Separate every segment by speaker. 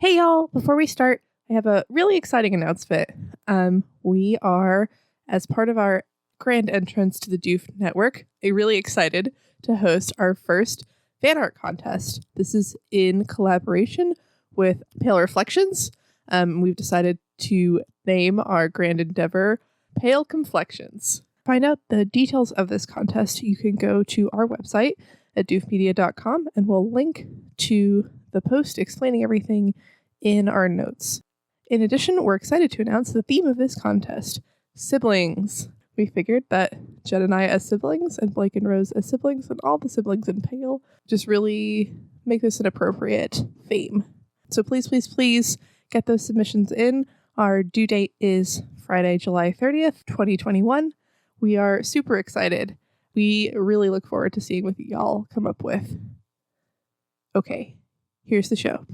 Speaker 1: Hey y'all, before we start, I have a really exciting announcement. We are, as part of our grand entrance to the Doof Network, really excited to host our first fan art contest. This is in collaboration with Pale Reflections. We've decided to name our grand endeavor Pale Complexions. To find out the details of this contest, you can go to our website at doofmedia.com and we'll link to the post explaining everything in our notes. In addition, we're excited to announce the theme of this contest, siblings. We figured that Jen and I as siblings and Blake and Rose as siblings and all the siblings in Pale just really make this an appropriate theme. So please get those submissions in. Our due date is Friday, July 30th, 2021. We are super excited. We really look forward to seeing what y'all come up with. Okay, here's the show.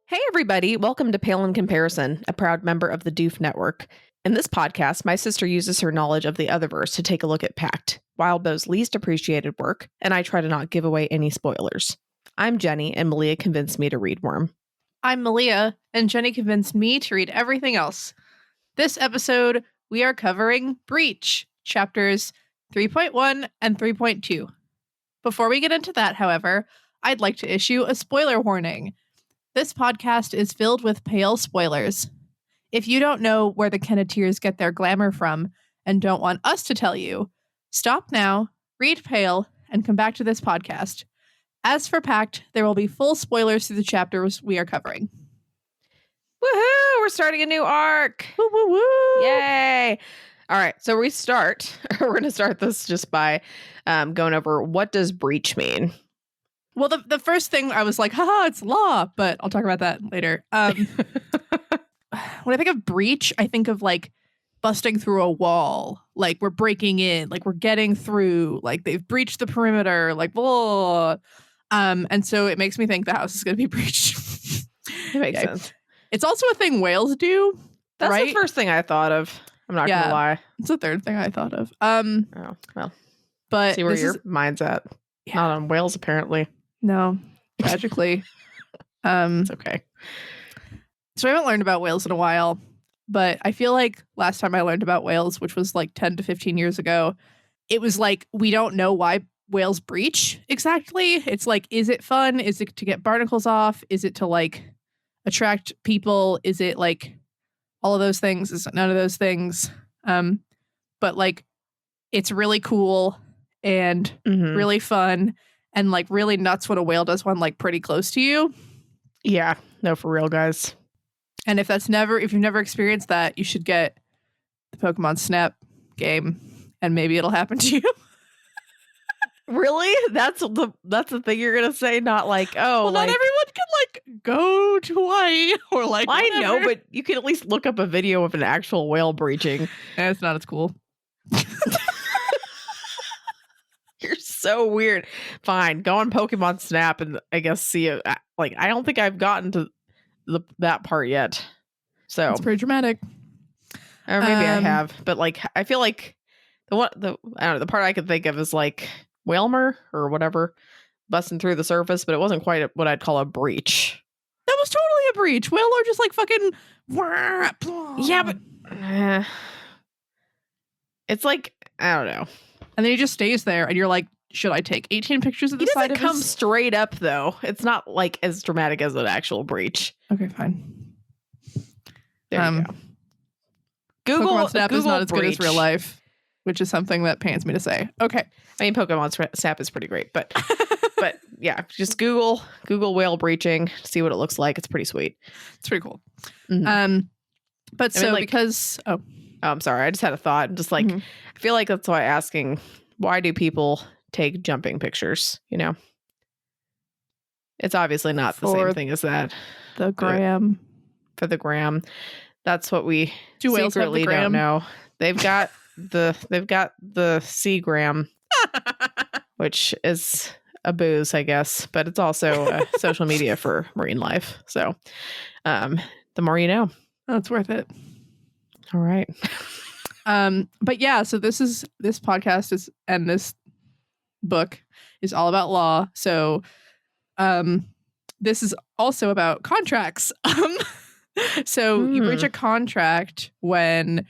Speaker 2: Hey everybody, welcome to Pale in Comparison, a proud member of the Doof Network. In this podcast, my sister uses her knowledge of the Otherverse to take a look at Pact, Wildbow's least appreciated work, and I try to not give away any spoilers. I'm Jenny, and Malia convinced me to read Worm.
Speaker 1: I'm Malia, and Jenny convinced me to read everything else. This episode, we are covering Breach, chapters 3.1 and 3.2. Before we get into that, however, I'd like to issue a spoiler warning. This podcast is filled with Pale spoilers. If you don't know where the Kenneteers get their glamour from and don't want us to tell you, stop now, read Pale, and come back to this podcast. As for Pact, there will be full spoilers through the chapters we are covering.
Speaker 2: Woohoo! We're starting a new arc!
Speaker 1: Woo woo woo!
Speaker 2: Yay! All right, so we're going to start this just by going over what does breach mean?
Speaker 1: Well, the first thing I was like, haha, it's law, but I'll talk about that later. When I think of breach, I think of like busting through a wall, like we're breaking in, like we're getting through, like they've breached the perimeter, like blah. And so it makes me think the house is going to be breached.
Speaker 2: It makes sense.
Speaker 1: It's also a thing whales do.
Speaker 2: That's
Speaker 1: right?
Speaker 2: the first thing I thought of. I'm not going to lie.
Speaker 1: It's the third thing I thought of.
Speaker 2: Oh, well.
Speaker 1: But
Speaker 2: see where your mind's at. Yeah. Not on whales, apparently.
Speaker 1: No, tragically.
Speaker 2: It's okay.
Speaker 1: So I haven't learned about whales in a while, but I feel like last time I learned about whales, which was like 10 to 15 years ago, it was like, we don't know why whales breach exactly. It's like, is it fun? Is it to get barnacles off? Is it to like attract people? Is it like all of those things? Is it none of those things? But like, it's really cool and really fun. And like really nuts when a whale does one like pretty close to you.
Speaker 2: Yeah, no, for real, guys.
Speaker 1: And if you've never experienced that, you should get the Pokemon Snap game, and maybe it'll happen to you.
Speaker 2: Really? That's the thing you're gonna say? Not like, oh,
Speaker 1: well, not everyone can like go to Hawaii or like.
Speaker 2: I know, but you can at least look up a video of an actual whale breaching.
Speaker 1: It's not as cool.
Speaker 2: You're so weird. Fine, go on Pokemon Snap and I guess see it. Like, I don't think I've gotten to that part yet. So
Speaker 1: it's pretty dramatic.
Speaker 2: Or maybe I have, but like I feel like I don't know, the part I could think of is like Whalmer or whatever busting through the surface, but it wasn't quite what I'd call a breach.
Speaker 1: That was totally a breach. Whaler just like fucking.
Speaker 2: Yeah, but it's like, I don't know.
Speaker 1: And then he just stays there, and you're like, should I take 18 pictures of the side of his?
Speaker 2: He doesn't come straight up, though. It's not like as dramatic as an actual breach.
Speaker 1: Okay, fine.
Speaker 2: There you go.
Speaker 1: Pokemon Snap
Speaker 2: Google
Speaker 1: is not as
Speaker 2: breach.
Speaker 1: good as real life, which is something that pains me to say. Okay.
Speaker 2: I mean, Pokemon Snap is pretty great, but but yeah, just Google whale breaching, see what it looks like. It's pretty sweet.
Speaker 1: It's pretty cool.
Speaker 2: Mm-hmm.
Speaker 1: But I mean, like, because
Speaker 2: I'm sorry, I just had a thought. Just like I feel like that's why asking, why do people take jumping pictures? You know, it's obviously not the same thing as that.
Speaker 1: The gram.
Speaker 2: For the gram, that's what we
Speaker 1: do. Whales have the gram?
Speaker 2: Don't know. They've got the C gram, which is a booze, I guess, but it's also social media for marine life. So the more you know.
Speaker 1: That's worth it.
Speaker 2: All right.
Speaker 1: But yeah, so this podcast is, and this book is all about law. So this is also about contracts. So you breach a contract when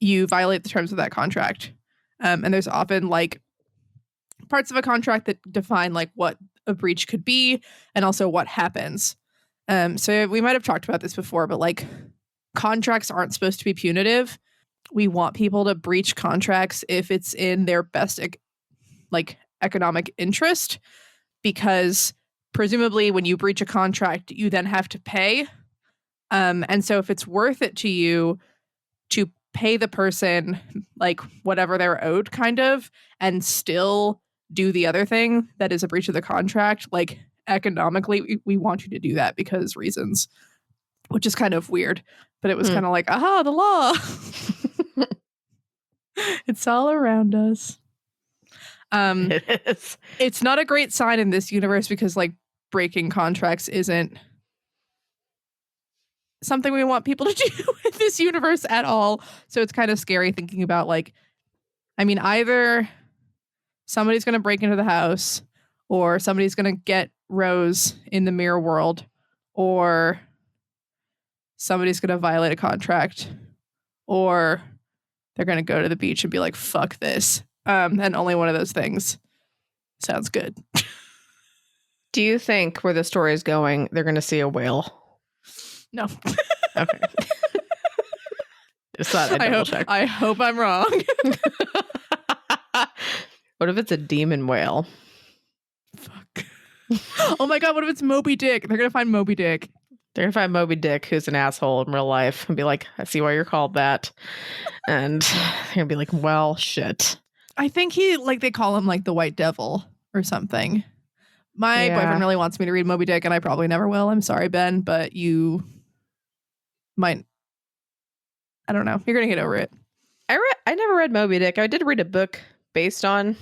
Speaker 1: you violate the terms of that contract. And there's often like parts of a contract that define like what a breach could be and also what happens. So we might have talked about this before, but like contracts aren't supposed to be punitive. We want people to breach contracts if it's in their best like economic interest, because presumably when you breach a contract, you then have to pay. And so if it's worth it to you to pay the person like whatever they're owed kind of, and still do the other thing that is a breach of the contract, like economically, we want you to do that because reasons, which is kind of weird. But it was kind of like, aha, the law. It's all around us.
Speaker 2: It is.
Speaker 1: It's not a great sign in this universe because like breaking contracts isn't something we want people to do in this universe at all. So it's kind of scary thinking about like, I mean, either somebody's going to break into the house, or somebody's going to get Rose in the mirror world, or somebody's going to violate a contract, or they're going to go to the beach and be like, fuck this. And only one of those things sounds good.
Speaker 2: Do you think where the story is going, they're going to see a whale?
Speaker 1: No.
Speaker 2: Okay. Just thought I'd double check.
Speaker 1: I hope I'm wrong.
Speaker 2: What if it's a demon whale?
Speaker 1: Fuck. Oh my god, what if it's Moby Dick? They're going to find Moby Dick.
Speaker 2: They're going to find Moby Dick, who's an asshole in real life, and be like, I see why you're called that. And they're going to be like, well, shit.
Speaker 1: I think they call him like the White Devil or something. My boyfriend really wants me to read Moby Dick, and I probably never will. I'm sorry, Ben, but you might. I don't know. You're going to get over it.
Speaker 2: I never read Moby Dick. I did read a book based on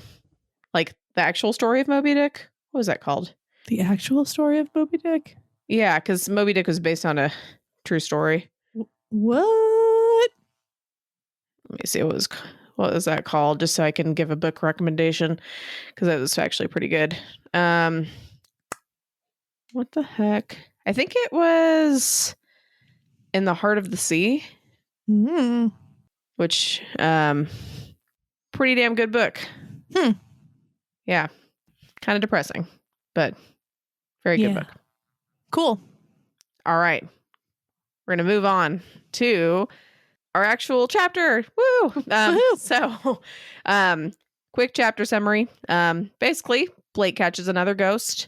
Speaker 2: like the actual story of Moby Dick. What was that called?
Speaker 1: The actual story of Moby Dick?
Speaker 2: Yeah, because Moby Dick was based on a true story.
Speaker 1: What?
Speaker 2: Let me see. What was that called? Just so I can give a book recommendation, because that was actually pretty good. What the heck? I think it was In the Heart of the Sea, which pretty damn good book. Yeah, kind of depressing, but very good book.
Speaker 1: Cool.
Speaker 2: All right, we're gonna move on to our actual chapter. Woo! So, quick chapter summary. Basically, Blake catches another ghost.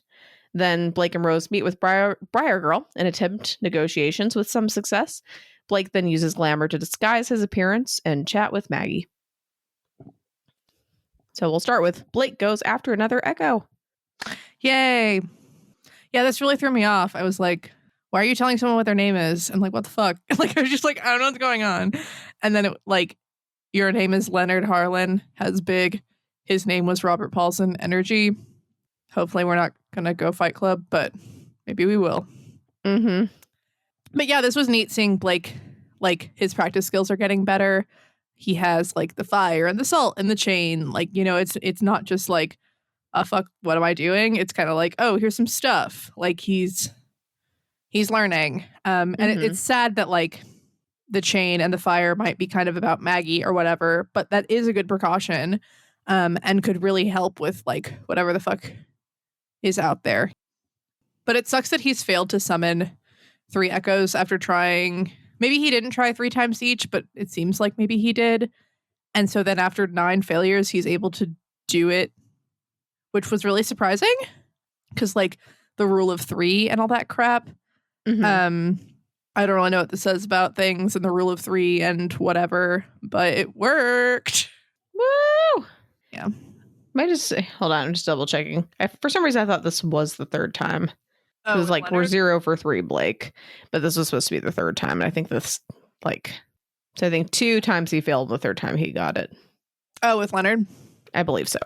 Speaker 2: Then Blake and Rose meet with Briar Girl and attempt negotiations with some success. Blake then uses glamour to disguise his appearance and chat with Maggie. So we'll start with Blake goes after another echo.
Speaker 1: Yay. Yeah, this really threw me off. I was like, why are you telling someone what their name is? I'm like, what the fuck? Like, I was just like, I don't know what's going on. And then it like, your name is Leonard Harlan, has big. His name was Robert Paulson energy. Hopefully we're not going to go Fight Club, but maybe we will. But yeah, this was neat seeing Blake, like his practice skills are getting better. He has like the fire and the salt and the chain. Like, you know, it's not just like, fuck, what am I doing? It's kind of like, oh, here's some stuff. Like he's learning. And it's sad that like the chain and the fire might be kind of about Maggie or whatever, but that is a good precaution, and could really help with like whatever the fuck is out there. But it sucks that he's failed to summon 3 echoes after trying. Maybe he didn't try 3 times each, but it seems like maybe he did. And so then after 9 failures, he's able to do it, which was really surprising because like the rule of 3 and all that crap. I don't really know what this says about things and the rule of 3 and whatever, but it worked.
Speaker 2: Woo!
Speaker 1: Yeah.
Speaker 2: Might just hold on, I'm just double checking. For some reason, I thought this was the 3rd time. It was like, Leonard? We're 0 for 3, Blake. But this was supposed to be the 3rd time. And I think this, like, so I think 2 times he failed. The 3rd time he got it.
Speaker 1: Oh, with Leonard?
Speaker 2: I believe so.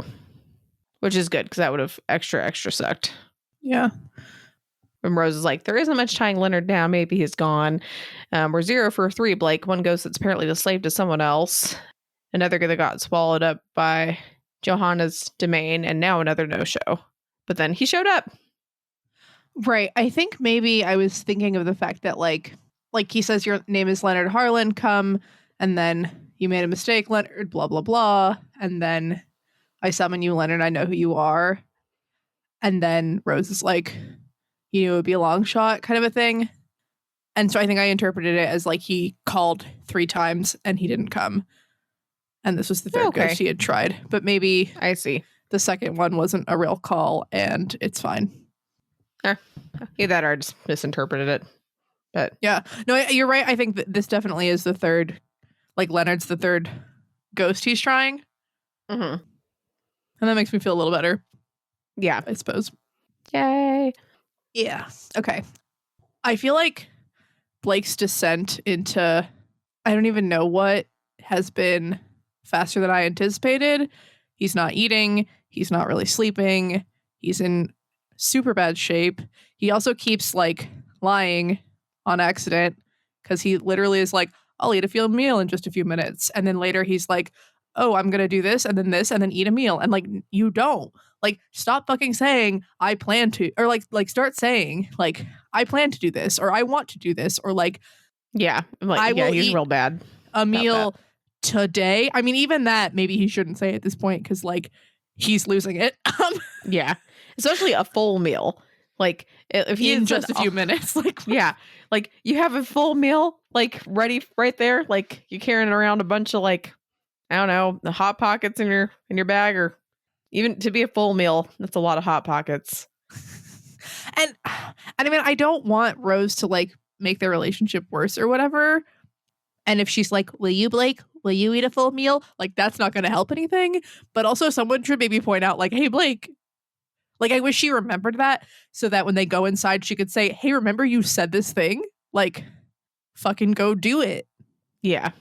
Speaker 2: which is good because that would have extra sucked.
Speaker 1: Yeah.
Speaker 2: And Rose is like, there isn't much tying Leonard down. Maybe he's gone. We're 0 for 3, Blake. One ghost that's apparently a slave to someone else. Another that got swallowed up by Johanna's domain, and now another no-show. But then he showed up.
Speaker 1: Right. I think maybe I was thinking of the fact that like he says your name is Leonard Harlan, come, and then you made a mistake, Leonard, blah, blah, blah. And then I summon you, Leonard, I know who you are. And then Rose is like, you know, it would be a long shot kind of a thing. And so I think I interpreted it as like he called 3 times and he didn't come. And this was the third ghost he had tried. But maybe
Speaker 2: I see.
Speaker 1: The second one wasn't a real call and it's fine.
Speaker 2: Either that or I just misinterpreted it. But
Speaker 1: yeah. No, you're right. I think that this definitely is the third, like Leonard's the third ghost he's trying.
Speaker 2: Mm-hmm.
Speaker 1: And that makes me feel a little better.
Speaker 2: Yeah.
Speaker 1: I suppose.
Speaker 2: Yay.
Speaker 1: Yeah. Okay. I feel like Blake's descent into, I don't even know what, has been faster than I anticipated. He's not eating. He's not really sleeping. He's in super bad shape. He also keeps like lying on accident because he literally is like, I'll eat a full meal in just a few minutes. And then later he's like, oh, I'm going to do this and then eat a meal. And like, you don't. Like, stop fucking saying I plan to, or like start saying like I plan to do this or I want to do this or like,
Speaker 2: yeah, like he's real bad.
Speaker 1: A meal today. I mean, even that maybe he shouldn't say at this point because like he's losing it.
Speaker 2: Yeah, especially a full meal. Like if he
Speaker 1: in just a few minutes, like
Speaker 2: yeah, like you have a full meal like ready right there. Like you're carrying around a bunch of like I don't know the Hot Pockets in your bag or. Even to be a full meal, that's a lot of Hot Pockets.
Speaker 1: And I mean, I don't want Rose to like make their relationship worse or whatever. And if she's like, will you, Blake? Will you eat a full meal? Like, that's not going to help anything. But also someone should maybe point out like, hey, Blake, like, I wish she remembered that so that when they go inside, she could say, hey, remember you said this thing? Like, fucking go do it.
Speaker 2: Yeah.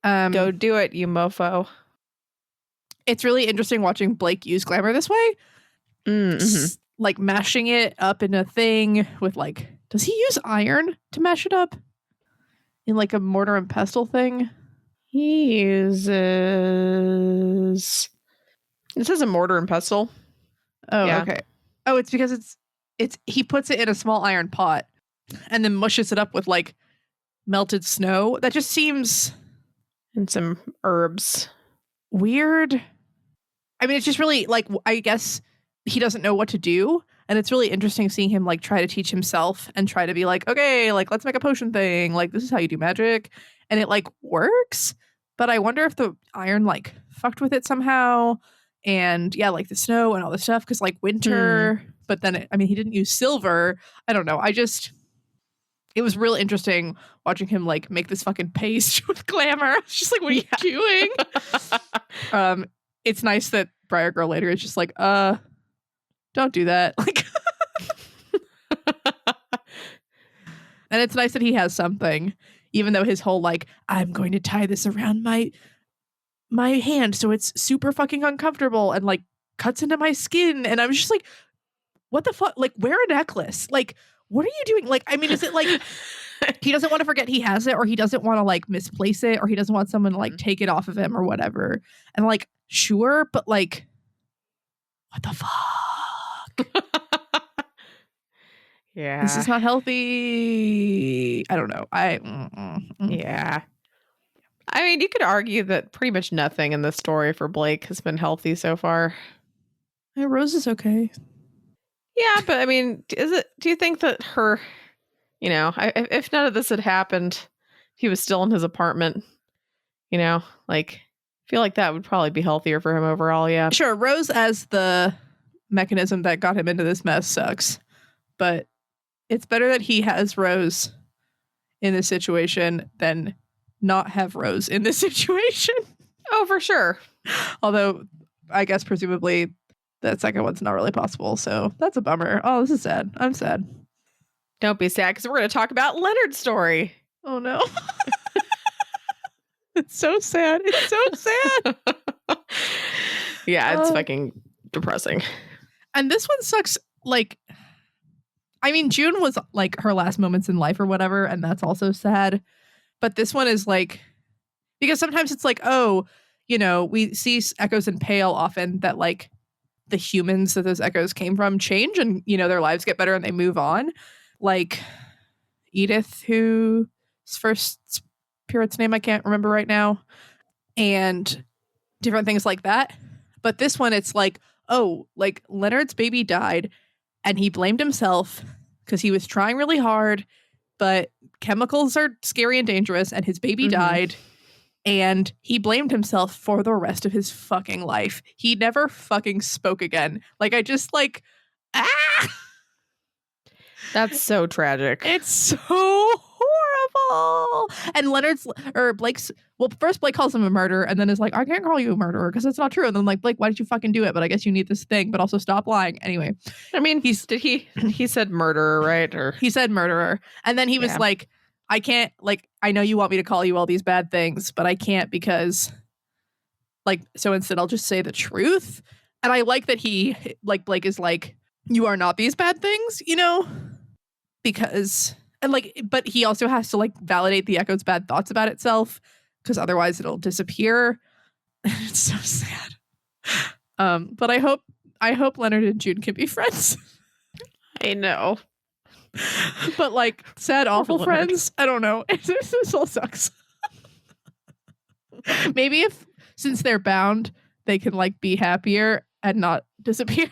Speaker 2: Go do it, you mofo.
Speaker 1: It's really interesting watching Blake use glamour this way.
Speaker 2: Mm-hmm.
Speaker 1: Like mashing it up in a thing with like, does he use iron to mash it up? In like a mortar and pestle thing?
Speaker 2: He uses... It says a mortar and pestle.
Speaker 1: Oh, yeah. Okay. Oh, it's because it's he puts it in a small iron pot and then mushes it up with like melted snow. That just seems...
Speaker 2: And some herbs.
Speaker 1: Weird. I mean, it's just really like, I guess he doesn't know what to do. And it's really interesting seeing him like try to teach himself and try to be like, okay, like let's make a potion thing. Like this is how you do magic. And it like works. But I wonder if the iron like fucked with it somehow. And yeah, like the snow and all this stuff. Cause like winter, but then he didn't use silver. I don't know. It was real interesting watching him like make this fucking paste with glamour. It's just like, what are you doing? It's nice that Briar Girl later is just like, don't do that. Like, and it's nice that he has something, even though his whole like, I'm going to tie this around my hand so it's super fucking uncomfortable and like cuts into my skin. And I was just like, what the fuck? Like, wear a necklace. Like, what are you doing? Like, I mean, is it like he doesn't want to forget he has it, or he doesn't want to like misplace it, or he doesn't want someone to like take it off of him or whatever? And like, sure, but like, what the fuck?
Speaker 2: Yeah.
Speaker 1: This is not healthy. I don't know.
Speaker 2: Yeah. I mean, you could argue that pretty much nothing in this story for Blake has been healthy so far.
Speaker 1: Yeah, Rose is okay.
Speaker 2: Yeah, but I mean, do you think that her, you know, if none of this had happened, he was still in his apartment, you know, like, I feel like that would probably be healthier for him overall, yeah.
Speaker 1: Sure, Rose as the mechanism that got him into this mess sucks, but it's better that he has Rose in this situation than not have Rose in this situation.
Speaker 2: Oh, for sure.
Speaker 1: Although, I guess presumably that second one's not really possible, so that's a bummer. Oh, this is sad. I'm sad.
Speaker 2: Don't be sad, because we're going to talk about Leonard's story.
Speaker 1: Oh, no. It's so sad. It's so sad.
Speaker 2: Yeah, it's fucking depressing.
Speaker 1: And this one sucks. Like, I mean, June was like her last moments in life or whatever, and that's also sad. But this one is like, because sometimes it's like, oh, you know, we see echoes in Pale often that like the humans that those echoes came from change and, you know, their lives get better and they move on. Like Edith, whose first spirit's name I can't remember right now, and different things like that. But this one, it's like, oh, like Leonard's baby died and he blamed himself because he was trying really hard, but chemicals are scary and dangerous and his baby died. And he blamed himself for the rest of his fucking life. He never fucking spoke again. Like, I just like,
Speaker 2: That's so tragic.
Speaker 1: It's so horrible. And Blake's, well, first Blake calls him a murderer and then is like, I can't call you a murderer because it's not true. And then like, Blake, why did you fucking do it? But I guess you need this thing, but also stop lying. Anyway.
Speaker 2: I mean, he said murderer, right? Or
Speaker 1: he said murderer. And then he was like, I can't, like, I know you want me to call you all these bad things, but I can't because, like, so instead I'll just say the truth. And I like that he, like, Blake is like, you are not these bad things, you know? Because, and like, but he also has to, like, validate the echo's bad thoughts about itself because otherwise it'll disappear. It's so sad. But I hope Leonard and June can be friends.
Speaker 2: I know.
Speaker 1: But like sad, awful friends. I don't know. This all sucks. Maybe if since they're bound, they can like be happier and not disappear.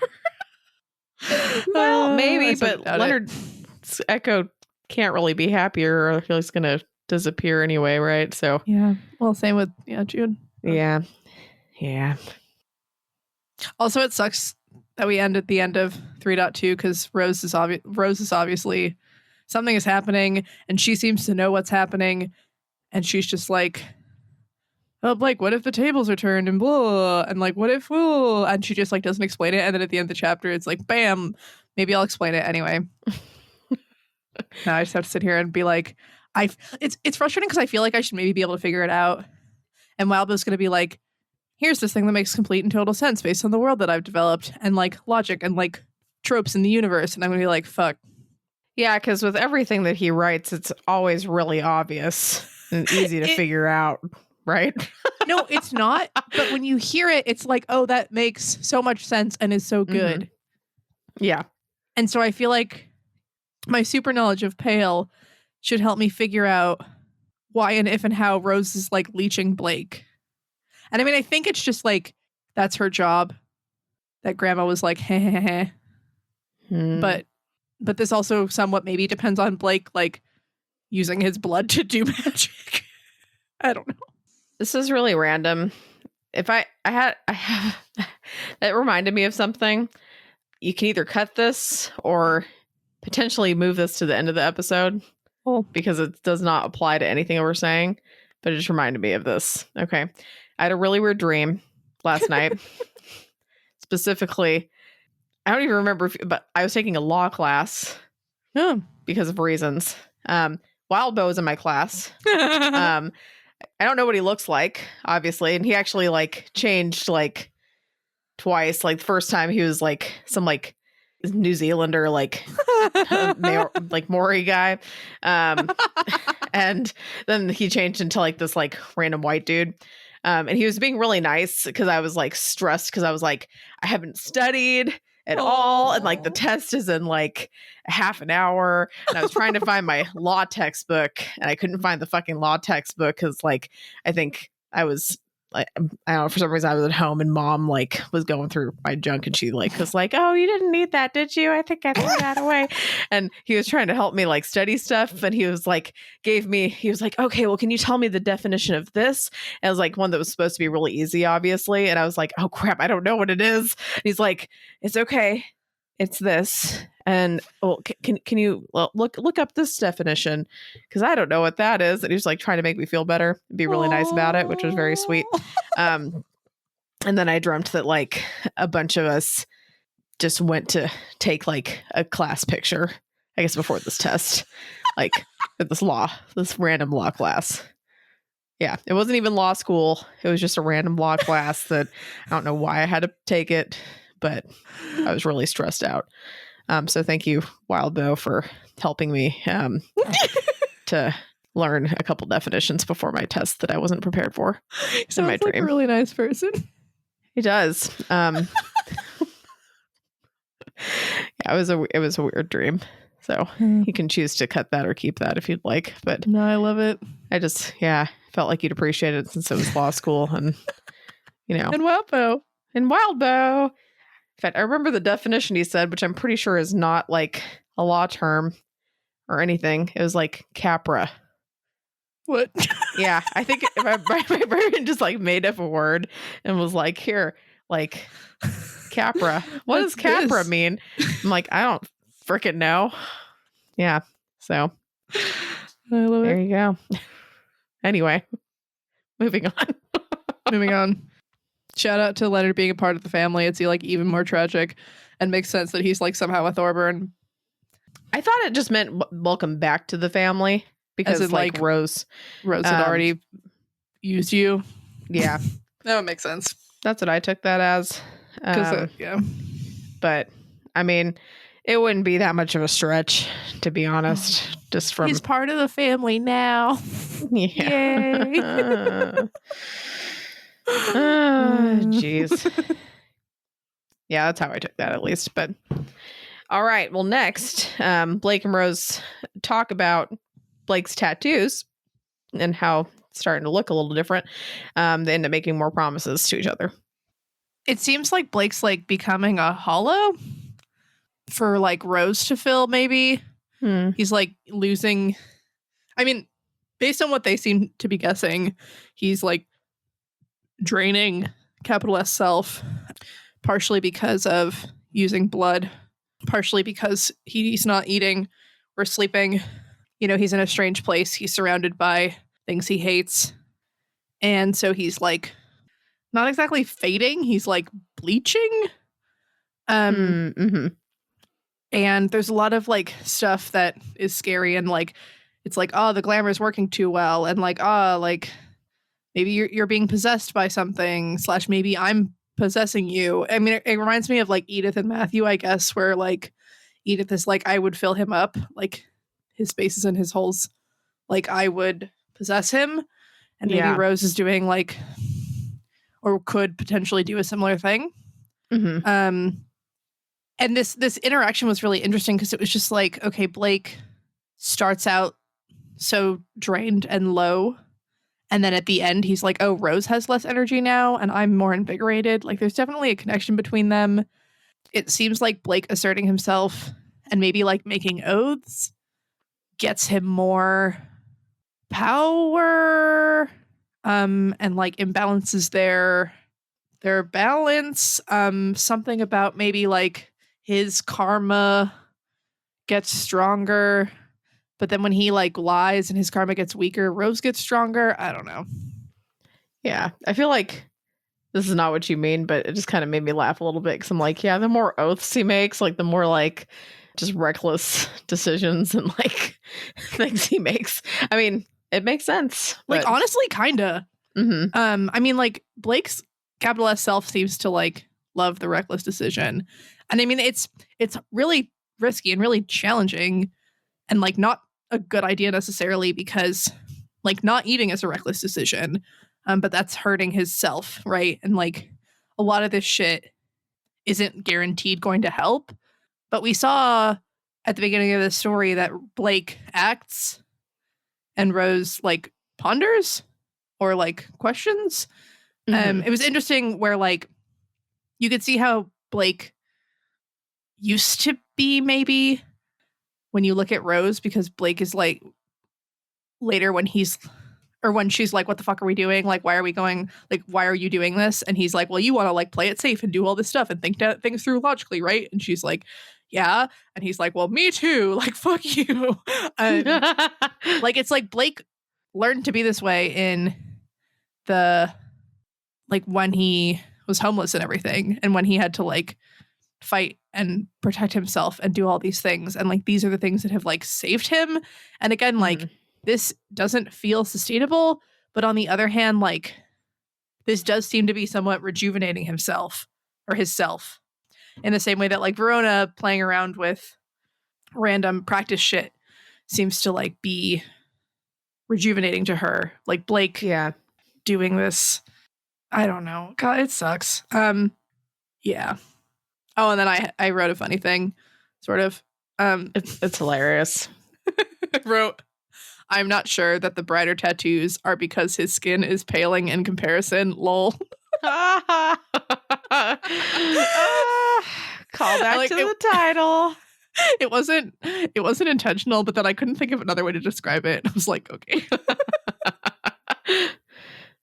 Speaker 2: Well, maybe, but Leonard's echo can't really be happier or he's gonna disappear anyway, right? So
Speaker 1: yeah. Well, same with June.
Speaker 2: Yeah.
Speaker 1: Also, it sucks that we end at the end of 3.2 because Rose is obviously something is happening and she seems to know what's happening and she's just like, oh, Blake, what if the tables are turned and blah, and like what if and she just like doesn't explain it, and then at the end of the chapter it's like bam, maybe I'll explain it anyway. Now I just have to sit here and be like, it's frustrating because I feel like I should maybe be able to figure it out, and Wildbow's gonna be like, here's this thing that makes complete and total sense based on the world that I've developed and like logic and like tropes in the universe. And I'm going to be like, fuck.
Speaker 2: Yeah, because with everything that he writes, it's always really obvious and easy to figure out, right?
Speaker 1: No, it's not. But when you hear it, it's like, oh, that makes so much sense and is so good.
Speaker 2: Mm-hmm. Yeah.
Speaker 1: And so I feel like my super knowledge of Pale should help me figure out why and if and how Rose is like leeching Blake. And I mean, I think it's just like, that's her job. That Grandma was like, heh heh heh. But this also somewhat maybe depends on Blake, like, using his blood to do magic. I don't know.
Speaker 2: This is really random. If I have, that reminded me of something. You can either cut this or potentially move this to the end of the episode. Because it does not apply to anything we're saying. But it just reminded me of this. Okay. I had a really weird dream last night. Specifically, I don't even remember, but I was taking a law class because of reasons. Wildbow is in my class. I don't know what he looks like, obviously. And he actually like changed like twice. Like the first time he was like some like New Zealander, like like Maori guy. And then he changed into like this like random white dude. And he was being really nice because I was like stressed because I was like, I haven't studied at all. And like the test is in like a half an hour. And I was trying to find my law textbook and I couldn't find the fucking law textbook because like, I think I was like, I don't know, for some reason I was at home and Mom like was going through my junk and she like was like, oh, you didn't need that, did you? I think I threw that away. And he was trying to help me like study stuff. And he was like, he was like, okay, well, can you tell me the definition of this? And it was like one that was supposed to be really easy, obviously. And I was like, oh crap, I don't know what it is. And he's like, it's okay. It's this. And well, can you look up this definition? Because I don't know what that is. And he was like trying to make me feel better and be really nice about it, which was very sweet. And then I dreamt that like a bunch of us just went to take like a class picture, I guess before this test, like at this random law class. Yeah, it wasn't even law school. It was just a random law class that I don't know why I had to take it. but I was really stressed out. So thank you, Wild Bow, for helping me to learn a couple definitions before my test that I wasn't prepared for.
Speaker 1: Sounds
Speaker 2: my
Speaker 1: like
Speaker 2: dream.
Speaker 1: a really nice person.
Speaker 2: He does. Yeah, it was a weird dream. So you can choose to cut that or keep that if you'd like. But
Speaker 1: no, I love it.
Speaker 2: I just, felt like you'd appreciate it since it was law school and,
Speaker 1: And Wild Bow.
Speaker 2: And Wild Bow. In fact, I remember the definition he said, which I'm pretty sure is not like a law term or anything. It was like Capra.
Speaker 1: What?
Speaker 2: Yeah, I think my brain just like made up a word and was like, here, like Capra. What does Capra mean? I'm like, I don't freaking know. Yeah, so
Speaker 1: I love
Speaker 2: there you go. Anyway, moving on.
Speaker 1: Moving on. Shout out to Leonard being a part of the family. It's like even more tragic and makes sense that he's like somehow a Thorburn.
Speaker 2: I thought it just meant welcome back to the family because in, like Rose
Speaker 1: had already used you.
Speaker 2: Yeah.
Speaker 1: That would make sense.
Speaker 2: That's what I took that as.
Speaker 1: Yeah.
Speaker 2: But I mean, it wouldn't be that much of a stretch, to be honest. Just from
Speaker 1: he's part of the family now.
Speaker 2: Yeah.
Speaker 1: Yay.
Speaker 2: Jeez. Yeah, that's how I took that at least. But all right. Well, next, Blake and Rose talk about Blake's tattoos and how it's starting to look a little different. They end up making more promises to each other.
Speaker 1: It seems like Blake's like becoming a hollow for like Rose to fill, maybe. He's like losing. I mean, based on what they seem to be guessing, he's like draining capital S self, partially because of using blood, partially because he's not eating or sleeping. You know, he's in a strange place. He's surrounded by things he hates. And so he's like not exactly fading. He's like bleaching.
Speaker 2: Mm-hmm.
Speaker 1: And there's a lot of like stuff that is scary and like it's like, oh, the glamour is working too well, and like, oh, like maybe you're being possessed by something / maybe I'm possessing you. I mean, it reminds me of like Edith and Matthew, I guess, where like Edith is like, I would fill him up, like his spaces and his holes, like I would possess him, and maybe Rose is doing like, or could potentially do a similar thing.
Speaker 2: Mm-hmm.
Speaker 1: And this interaction was really interesting because it was just like, okay, Blake starts out so drained and low, and then at the end he's like, oh, Rose has less energy now and I'm more invigorated. Like there's definitely a connection between them. It seems like Blake asserting himself and maybe like making oaths gets him more power, and like imbalances their balance. Something about maybe like his karma gets stronger, but then when he like lies and his karma gets weaker, Rose gets stronger. I don't know.
Speaker 2: Yeah, I feel like this is not what you mean, but it just kind of made me laugh a little bit because I'm like, yeah, the more oaths he makes, like the more like just reckless decisions and like things he makes. I mean, it makes sense.
Speaker 1: Like honestly, kinda.
Speaker 2: Mm-hmm.
Speaker 1: I mean, like Blake's capital S self seems to like love the reckless decision, and I mean it's really risky and really challenging, and like not a good idea necessarily because like not eating is a reckless decision, but that's hurting his self, right? And like a lot of this shit isn't guaranteed going to help. But we saw at the beginning of the story that Blake acts and Rose like ponders or like questions. It was interesting where like you could see how Blake used to be maybe when you look at Rose, because Blake is like later when she's like, what the fuck are we doing? Like, why are we going? Like, why are you doing this? And he's like, well, you want to like play it safe and do all this stuff and think things through logically, right? And she's like, yeah. And he's like, well, me too. Like, fuck you. Like, it's like Blake learned to be this way in the like when he was homeless and everything, and when he had to like fight and protect himself and do all these things, and like these are the things that have like saved him. And again, like this doesn't feel sustainable, but on the other hand, like this does seem to be somewhat rejuvenating himself or his self. in the same way that like Verona playing around with random practice shit seems to like be rejuvenating to her. Like Blake doing this, I don't know. God, it sucks. Yeah. Oh, and then I wrote a funny thing, sort of.
Speaker 2: It's hilarious.
Speaker 1: I wrote, I'm not sure that the brighter tattoos are because his skin is paling in comparison. Lol.
Speaker 2: Call back to the title.
Speaker 1: It wasn't intentional, but then I couldn't think of another way to describe it. I was like, okay.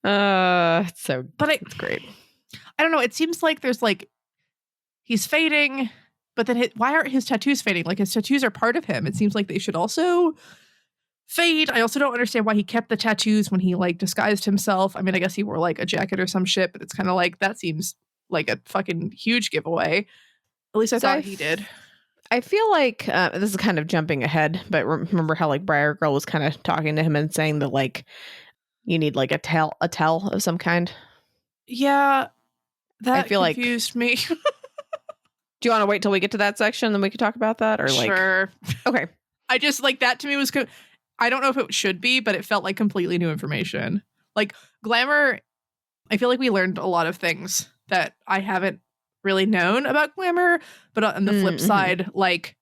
Speaker 2: It's great.
Speaker 1: I don't know. It seems like there's like he's fading, but then why aren't his tattoos fading? Like his tattoos are part of him. It seems like they should also fade. I also don't understand why he kept the tattoos when he like disguised himself. I mean, I guess he wore like a jacket or some shit, but it's kind of like that seems like a fucking huge giveaway. At least I thought he did.
Speaker 2: I feel like this is kind of jumping ahead, but remember how like Briar Girl was kind of talking to him and saying that like you need like a tell of some kind.
Speaker 1: Yeah, that
Speaker 2: I feel
Speaker 1: confused me.
Speaker 2: Do you want to wait till we get to that section, then we can talk about that, or like?
Speaker 1: Sure.
Speaker 2: Okay.
Speaker 1: I just like that to me was. I don't know if it should be, but it felt like completely new information. Like Glamour, I feel like we learned a lot of things that I haven't really known about Glamour, but on the flip side, like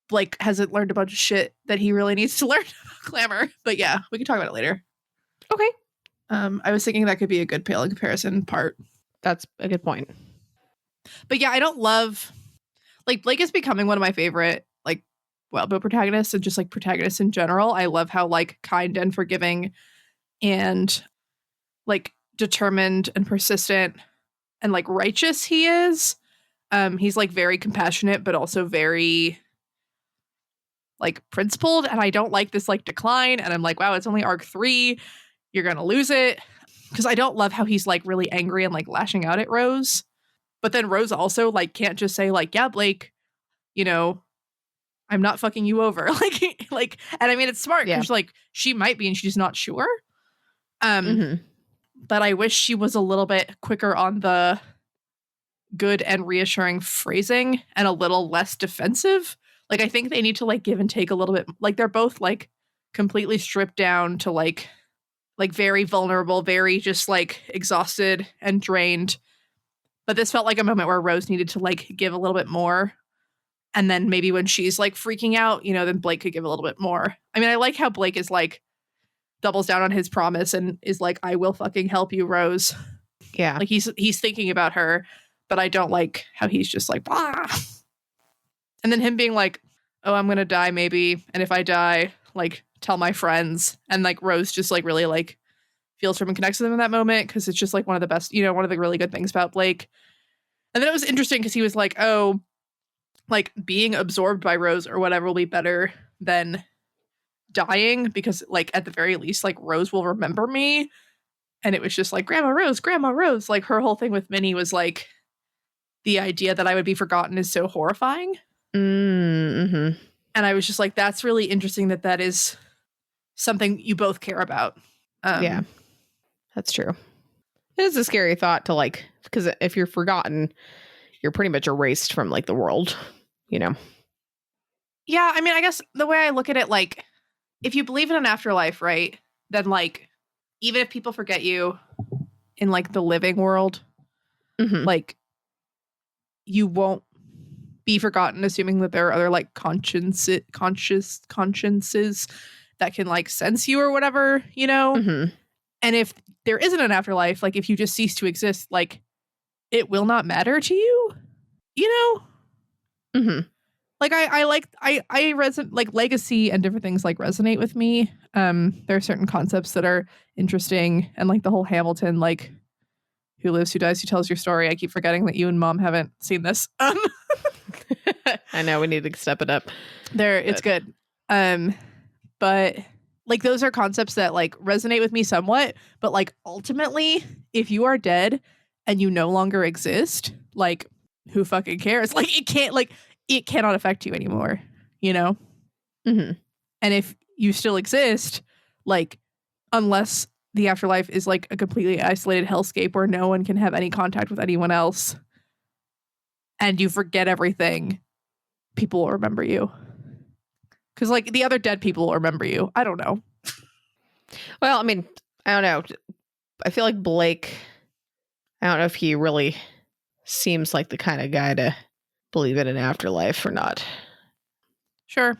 Speaker 1: Blake hasn't learned a bunch of shit that he really needs to learn about Glamour. But yeah, we can talk about it later.
Speaker 2: Okay.
Speaker 1: I was thinking that could be a good pale in comparison part.
Speaker 2: That's a good point.
Speaker 1: But yeah, I don't love like Blake is becoming one of my favorite like Wildbow protagonists and just like protagonists in general. I love how like kind and forgiving and like determined and persistent and like righteous he is. He's like very compassionate, but also very like principled. And I don't like this like decline. And I'm like, wow, it's only arc 3. You're gonna lose it. Because I don't love how he's like really angry and like lashing out at Rose. But then Rose also like can't just say like, yeah, Blake, you know, I'm not fucking you over. like, and I mean it's smart because like she might be and she's not sure. But I wish she was a little bit quicker on the good and reassuring phrasing and a little less defensive. Like I think they need to like give and take a little bit. Like they're both like completely stripped down to like very vulnerable, very just like exhausted and drained. But this felt like a moment where Rose needed to like give a little bit more. And then maybe when she's like freaking out, you know, then Blake could give a little bit more. I mean, I like how Blake is like doubles down on his promise and is like, I will fucking help you, Rose.
Speaker 2: Yeah.
Speaker 1: Like he's thinking about her, but I don't like how he's just like, ah. And then him being like, oh, I'm going to die maybe. And if I die, like tell my friends. And like Rose just like really like feels from and connects with them in that moment because it's just like one of the best, you know, one of the really good things about Blake. And then it was interesting because he was like, oh, like being absorbed by Rose or whatever will be better than dying because like at the very least like Rose will remember me. And it was just like Grandma Rose. Like her whole thing with Minnie was like the idea that I would be forgotten is so horrifying. And I was just like, that's really interesting that is something you both care about.
Speaker 2: Yeah, that's true. It is a scary thought to like, because if you're forgotten, you're pretty much erased from like the world, you know?
Speaker 1: Yeah, I mean, I guess the way I look at it, like, if you believe in an afterlife, right, then like, even if people forget you in like the living world, like, you won't be forgotten, assuming that there are other like consciences that can like sense you or whatever, you know? And if there isn't an afterlife, like if you just cease to exist, like it will not matter to you, you know? Like I resonate, like legacy and different things like resonate with me. There are certain concepts that are interesting, and like the whole Hamilton, like who lives, who dies, who tells your story. I keep forgetting that you and Mom haven't seen this.
Speaker 2: I know we need to step it up.
Speaker 1: It's good. But like those are concepts that like resonate with me somewhat, but like ultimately, if you are dead and you no longer exist, like who fucking cares? Like it cannot affect you anymore, you know? And if you still exist, like unless the afterlife is like a completely isolated hellscape where no one can have any contact with anyone else, and you forget everything, people will remember you. Because, like, the other dead people will remember you. I don't know.
Speaker 2: Well, I mean, I don't know. I feel like Blake, I don't know if he really seems like the kind of guy to believe in an afterlife or not.
Speaker 1: Sure.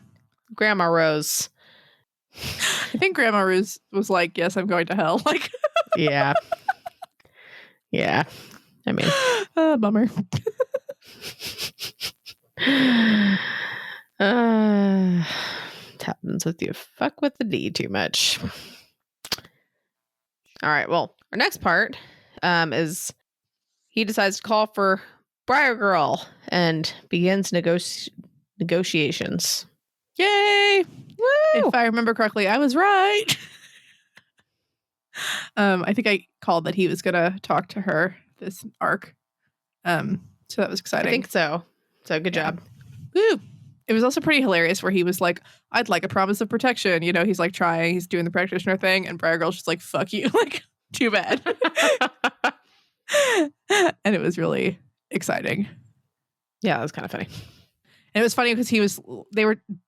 Speaker 2: Grandma Rose.
Speaker 1: I think Grandma Rose was like, yes, I'm going to hell. Like,
Speaker 2: yeah. Yeah. I mean,
Speaker 1: bummer.
Speaker 2: It happens with you. Fuck with the D too much. All right. Well, our next part is he decides to call for Briar Girl and begins negotiations.
Speaker 1: Yay!
Speaker 2: Woo!
Speaker 1: If I remember correctly, I was right. I think I called that he was gonna talk to her this arc. So that was exciting.
Speaker 2: I think so. So good job.
Speaker 1: Woo! It was also pretty hilarious where he was like, I'd like a promise of protection. You know, he's like he's doing the practitioner thing, and Briar Girl's just like, fuck you. Like, too bad. And it was really exciting.
Speaker 2: Yeah, that was kind of funny.
Speaker 1: And it was funny because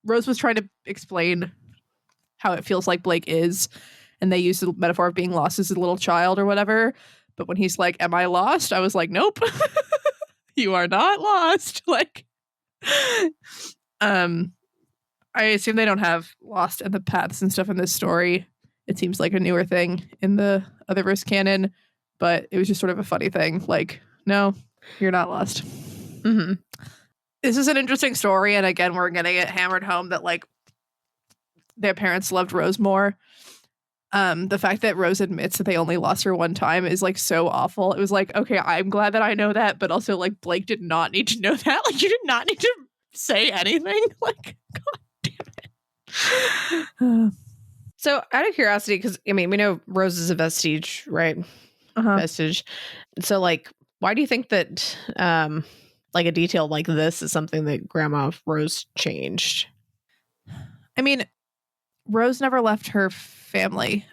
Speaker 1: Rose was trying to explain how it feels like Blake is, and they used the metaphor of being lost as a little child or whatever. But when he's like, am I lost? I was like, nope. You are not lost. Like, I assume they don't have lost in the paths and stuff in this story. It seems like a newer thing in the Otherverse canon, but it was just sort of a funny thing. Like, no, you're not lost.
Speaker 2: Mm-hmm.
Speaker 1: This is an interesting story, and again, we're getting it hammered home that like their parents loved Rose more. The fact that Rose admits that they only lost her one time is like so awful. It was like, okay, I'm glad that I know that, but also like Blake did not need to know that. Like, you did not need to say anything. Like, god damn it.
Speaker 2: So out of curiosity, because I mean, we know Rose is a vestige, right? Vestige. So like, why do you think that like a detail like this is something that Grandma Rose changed?
Speaker 1: I mean, Rose never left her family.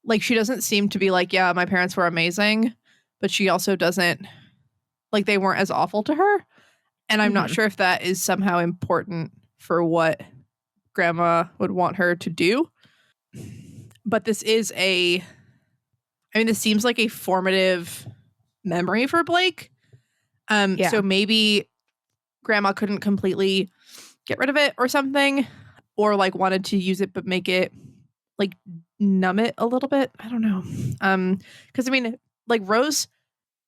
Speaker 1: Like, she doesn't seem to be like, yeah, my parents were amazing, but she also doesn't, like, they weren't as awful to her. And I'm not sure if that is somehow important for what Grandma would want her to do. But this seems like a formative memory for Blake. So maybe Grandma couldn't completely get rid of it or something, or like wanted to use it but make it like numb it a little bit. I don't know. Because I mean, like, Rose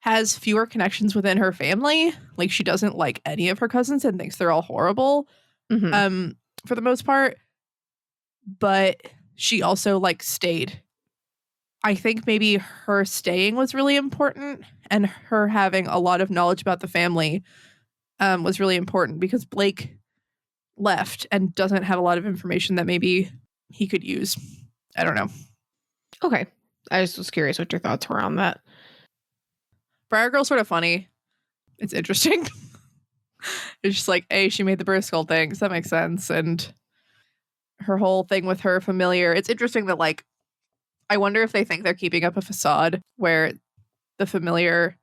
Speaker 1: has fewer connections within her family. Like, she doesn't like any of her cousins and thinks they're all horrible. For the most part. But she also like stayed. I think maybe her staying was really important, and her having a lot of knowledge about the family was really important, because Blake left and doesn't have a lot of information that maybe he could use. I don't know.
Speaker 2: Okay. I just was curious what your thoughts were on that.
Speaker 1: Briar Girl's sort of funny. It's interesting. It's just like, hey, she made the birth skull thing, so that makes sense. And her whole thing with her familiar. It's interesting that, like, I wonder if they think they're keeping up a facade where the familiar,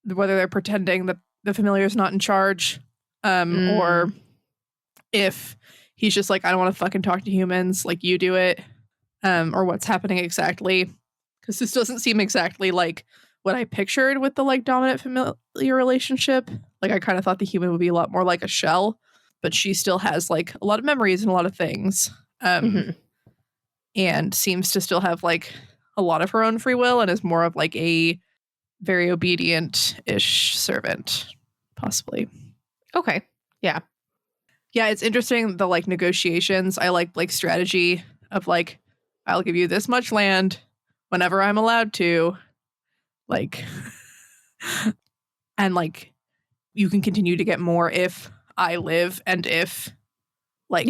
Speaker 1: whether they're pretending that the familiar is not in charge, or if he's just like, I don't want to fucking talk to humans, like, you do it, or what's happening exactly. Because this doesn't seem exactly like what I pictured with the like dominant familiar relationship. Like, I kind of thought the human would be a lot more like a shell, but she still has like a lot of memories and a lot of things. And seems to still have like a lot of her own free will, and is more of like a very obedient-ish servant, possibly.
Speaker 2: Okay. Yeah.
Speaker 1: Yeah, it's interesting, the like negotiations. I like Blake's strategy of like, I'll give you this much land whenever I'm allowed to. Like, and like, you can continue to get more if I live and if like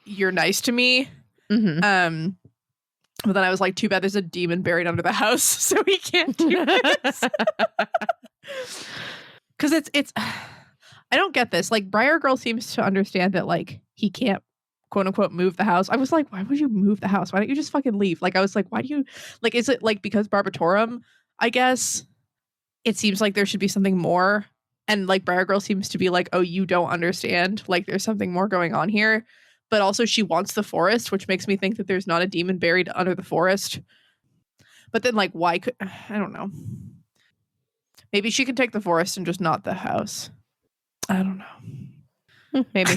Speaker 1: you're nice to me. But then I was like, too bad there's a demon buried under the house, so he can't do this. Because it's I don't get this. Like, Briar Girl seems to understand that like he can't quote unquote move the house. I was like, why would you move the house? Why don't you just fucking leave? Like, I was like, why do you like, is it like because Barbatorum? I guess it seems like there should be something more And like Briar Girl seems to be like, oh, you don't understand. Like there's something more going on here. But also she wants the forest, which makes me think that there's not a demon buried under the forest. But then like why could I don't know. Maybe she can take the forest and just not the house. I don't know.
Speaker 2: Maybe.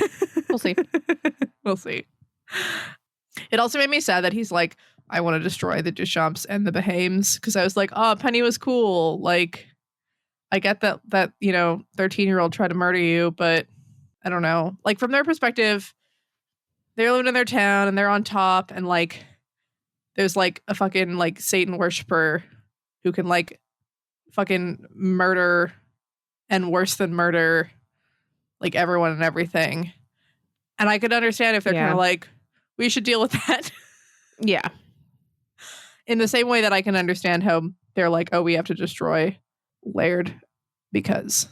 Speaker 2: We'll see.
Speaker 1: We'll see. It also made me sad that he's like, I want to destroy the Duchamps and the Behaims, because I was like, oh, Penny was cool. Like, I get that 13-year-old tried to murder you, but I don't know. Like, from their perspective, they're living in their town and they're on top, and like, there's like a fucking like Satan worshiper who can like fucking murder and worse than murder like everyone and everything. And I could understand if they're kind of like, we should deal with that.
Speaker 2: Yeah.
Speaker 1: In the same way that I can understand how they're like, oh, we have to destroy Laird because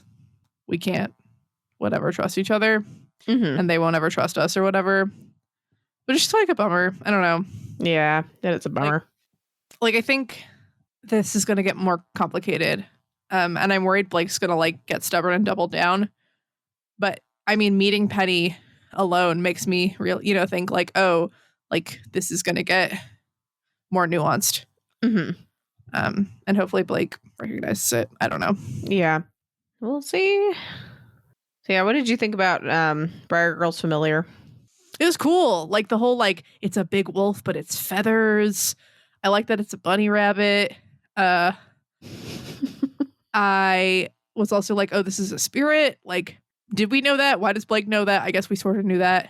Speaker 1: we can't whatever trust each other, and they won't ever trust us or whatever. But it's just like a bummer. I don't know.
Speaker 2: Yeah, that is a bummer.
Speaker 1: Like I think this is going to get more complicated. And I'm worried Blake's going to like get stubborn and double down. But I mean, meeting Penny alone makes me think like, oh, like this is going to get more nuanced. And hopefully Blake recognizes it. I don't know.
Speaker 2: Yeah. We'll see. So yeah, what did you think about Briar Girl's familiar?
Speaker 1: It was cool. Like the whole like it's a big wolf, but it's feathers. I like that it's a bunny rabbit. I was also like, oh, this is a spirit. Like, did we know that? Why does Blake know that? I guess we sort of knew that.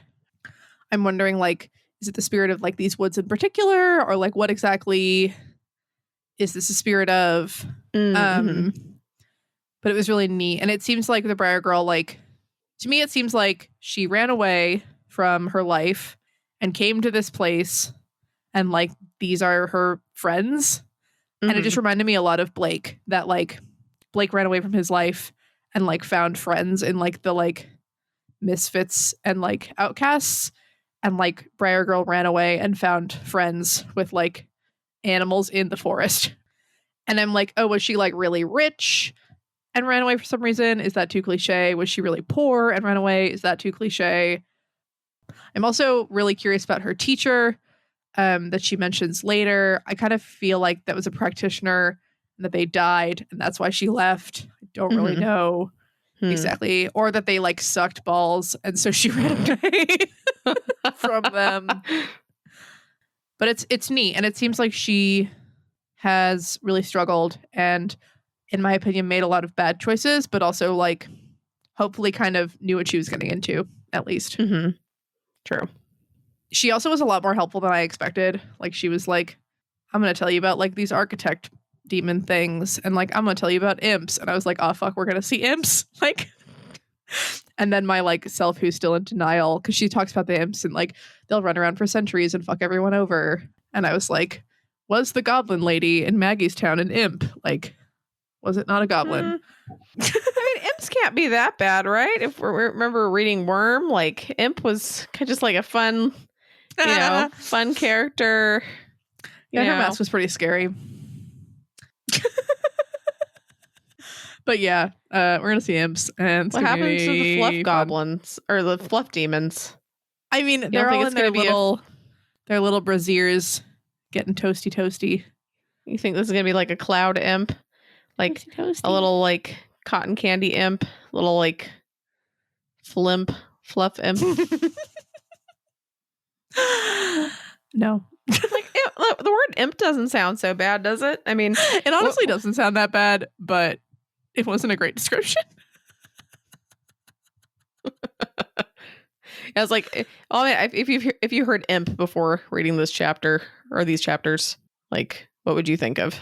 Speaker 1: I'm wondering, like, is it the spirit of like these woods in particular, or like what exactly is this a spirit of? But it was really neat, and it seems like the Briar Girl, like, to me, it seems like she ran away from her life and came to this place, and like these are her friends, and it just reminded me a lot of Blake. That like Blake ran away from his life and like found friends in like the like misfits and like outcasts, and like Briar Girl ran away and found friends with like animals in the forest. And I'm like, oh, was she like really rich and ran away for some reason? Is that too cliche? Was she really poor and ran away? Is that too cliche? I'm also really curious about her teacher that she mentions later. I kind of feel like that was a practitioner and that they died and that's why she left. I don't really know exactly. Or that they like sucked balls and so she ran away from them. But it's neat, and it seems like she has really struggled and, in my opinion, made a lot of bad choices, but also like hopefully kind of knew what she was getting into, at least.
Speaker 2: True.
Speaker 1: She also was a lot more helpful than I expected. Like she was like, I'm going to tell you about like these architect demon things, and like I'm going to tell you about imps. And I was like, oh fuck, we're going to see imps. Like, and then my like self who's still in denial, because she talks about the imps and like they'll run around for centuries and fuck everyone over. And I was like, was the goblin lady in Maggie's town an imp? Like, was it not a goblin?
Speaker 2: I mean, imps can't be that bad, right? If we remember reading Worm, like imp was just like a fun, fun character.
Speaker 1: Yeah, her mask was pretty scary. But yeah, we're gonna see imps. And
Speaker 2: what happened to the fluff goblins or the fluff demons?
Speaker 1: I mean, they're all in their little braziers, getting toasty.
Speaker 2: You think this is gonna be like a cloud imp, like toasty. A little like cotton candy imp, little like fluff imp?
Speaker 1: No.
Speaker 2: Like the word imp doesn't sound so bad, does it? I mean,
Speaker 1: it honestly doesn't sound that bad, but it wasn't a great description.
Speaker 2: I was like, if you heard imp before reading this chapter or these chapters, like, what would you think of?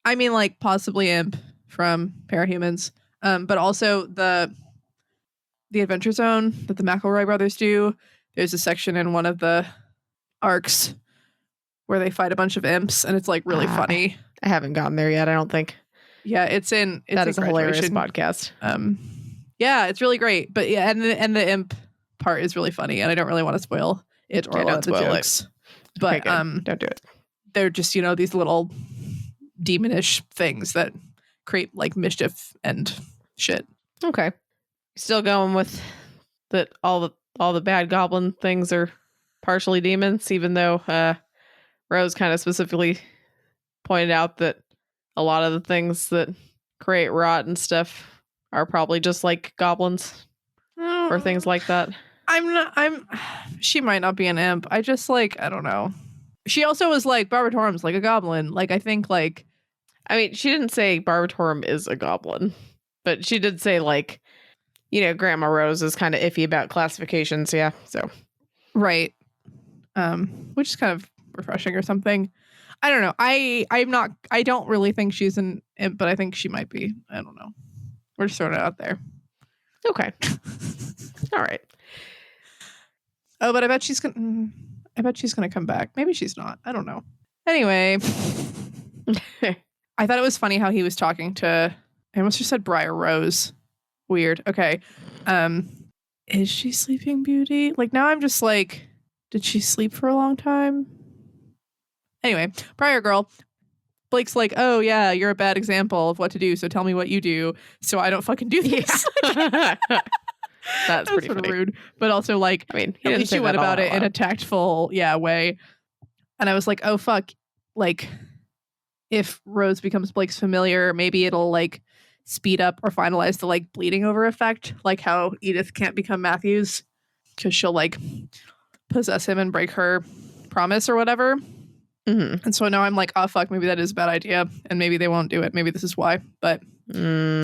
Speaker 1: I mean, like possibly imp from Parahumans, but also the Adventure Zone that the McElroy brothers do. There's a section in one of the arcs where they fight a bunch of imps, and it's like really funny.
Speaker 2: I haven't gotten there yet, I don't think.
Speaker 1: Yeah, it's a
Speaker 2: hilarious podcast.
Speaker 1: Yeah, it's really great. But yeah, and the imp part is really funny, and I don't really want to spoil it or a lot of the jokes. But
Speaker 2: don't do it.
Speaker 1: They're just, these little demonish things that create like mischief and shit.
Speaker 2: Okay. Still going with that all the bad goblin things are partially demons, even though Rose kind of specifically pointed out that a lot of the things that create rot and stuff are probably just like goblins or things like that.
Speaker 1: She might not be an imp. I just like, I don't know. She also was like, Barbatorum's like a goblin. Like, I think like,
Speaker 2: I mean, she didn't say Barbatorum is a goblin, but she did say like, Grandma Rose is kind of iffy about classifications. Yeah. So.
Speaker 1: Right. Which is kind of refreshing or something. I don't know. I don't really think she's an imp, but I think she might be. I don't know. We're just throwing it out there.
Speaker 2: Okay. All right.
Speaker 1: Oh, but I bet she's gonna come back. Maybe she's not. I don't know. Anyway. I thought it was funny how he was talking to, I almost just said Briar Rose. Weird. Okay. Is she Sleeping Beauty? Like, now I'm just like, did she sleep for a long time? Anyway, Briar Girl. Blake's like, oh yeah, you're a bad example of what to do, so tell me what you do so I don't fucking do this.
Speaker 2: Yeah. That's pretty funny.
Speaker 1: Rude. But also like,
Speaker 2: I mean,
Speaker 1: at least she went about it in a tactful, way. And I was like, oh fuck. Like, if Rose becomes Blake's familiar, maybe it'll like speed up or finalize the like bleeding over effect, like how Edith can't become Matthew's because she'll like possess him and break her promise or whatever. Mm-hmm. And so now I'm like, oh fuck, maybe that is a bad idea, and maybe they won't do it. Maybe this is why, but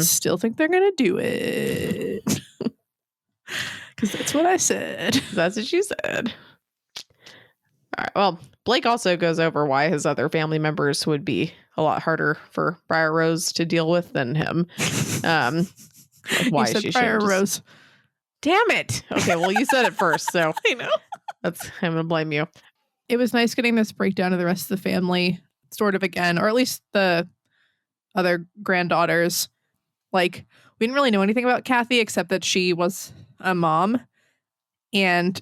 Speaker 1: still think they're gonna do it because that's what I said.
Speaker 2: That's what you said. All right. Well, Blake also goes over why his other family members would be a lot harder for Briar Rose to deal with than him. Like why
Speaker 1: you said
Speaker 2: she
Speaker 1: Briar Rose.
Speaker 2: Damn it. Okay, well, you said it first, so
Speaker 1: I know.
Speaker 2: I'm gonna blame you.
Speaker 1: It was nice getting this breakdown of the rest of the family, sort of again, or at least the other granddaughters. Like, we didn't really know anything about Kathy except that she was a mom. And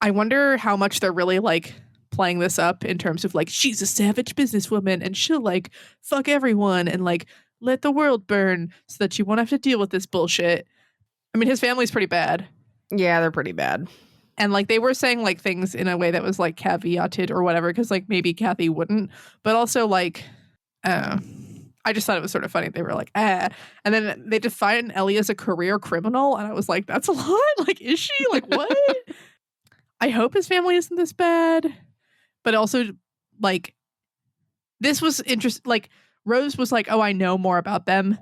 Speaker 1: I wonder how much they're really like playing this up in terms of like, she's a savage businesswoman and she'll like fuck everyone and like let the world burn so that you won't have to deal with this bullshit. I mean, his family's pretty bad.
Speaker 2: Yeah, they're pretty bad.
Speaker 1: And like they were saying like things in a way that was like caveated or whatever, because like maybe Kathy wouldn't, but also like I just thought it was sort of funny. They were like, and then they define Ellie as a career criminal, and I was like, that's a lot. Like, is she? Like, what? I hope his family isn't this bad, but also like this was interesting. Like Rose was like, oh, I know more about them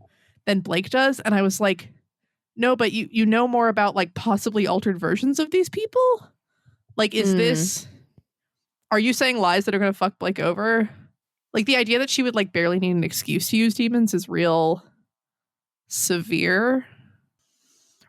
Speaker 1: than Blake does, and I was like, no, but you know more about like possibly altered versions of these people? Like, is this, are you saying lies that are going to fuck Blake over? Like the idea that she would like barely need an excuse to use demons is real severe.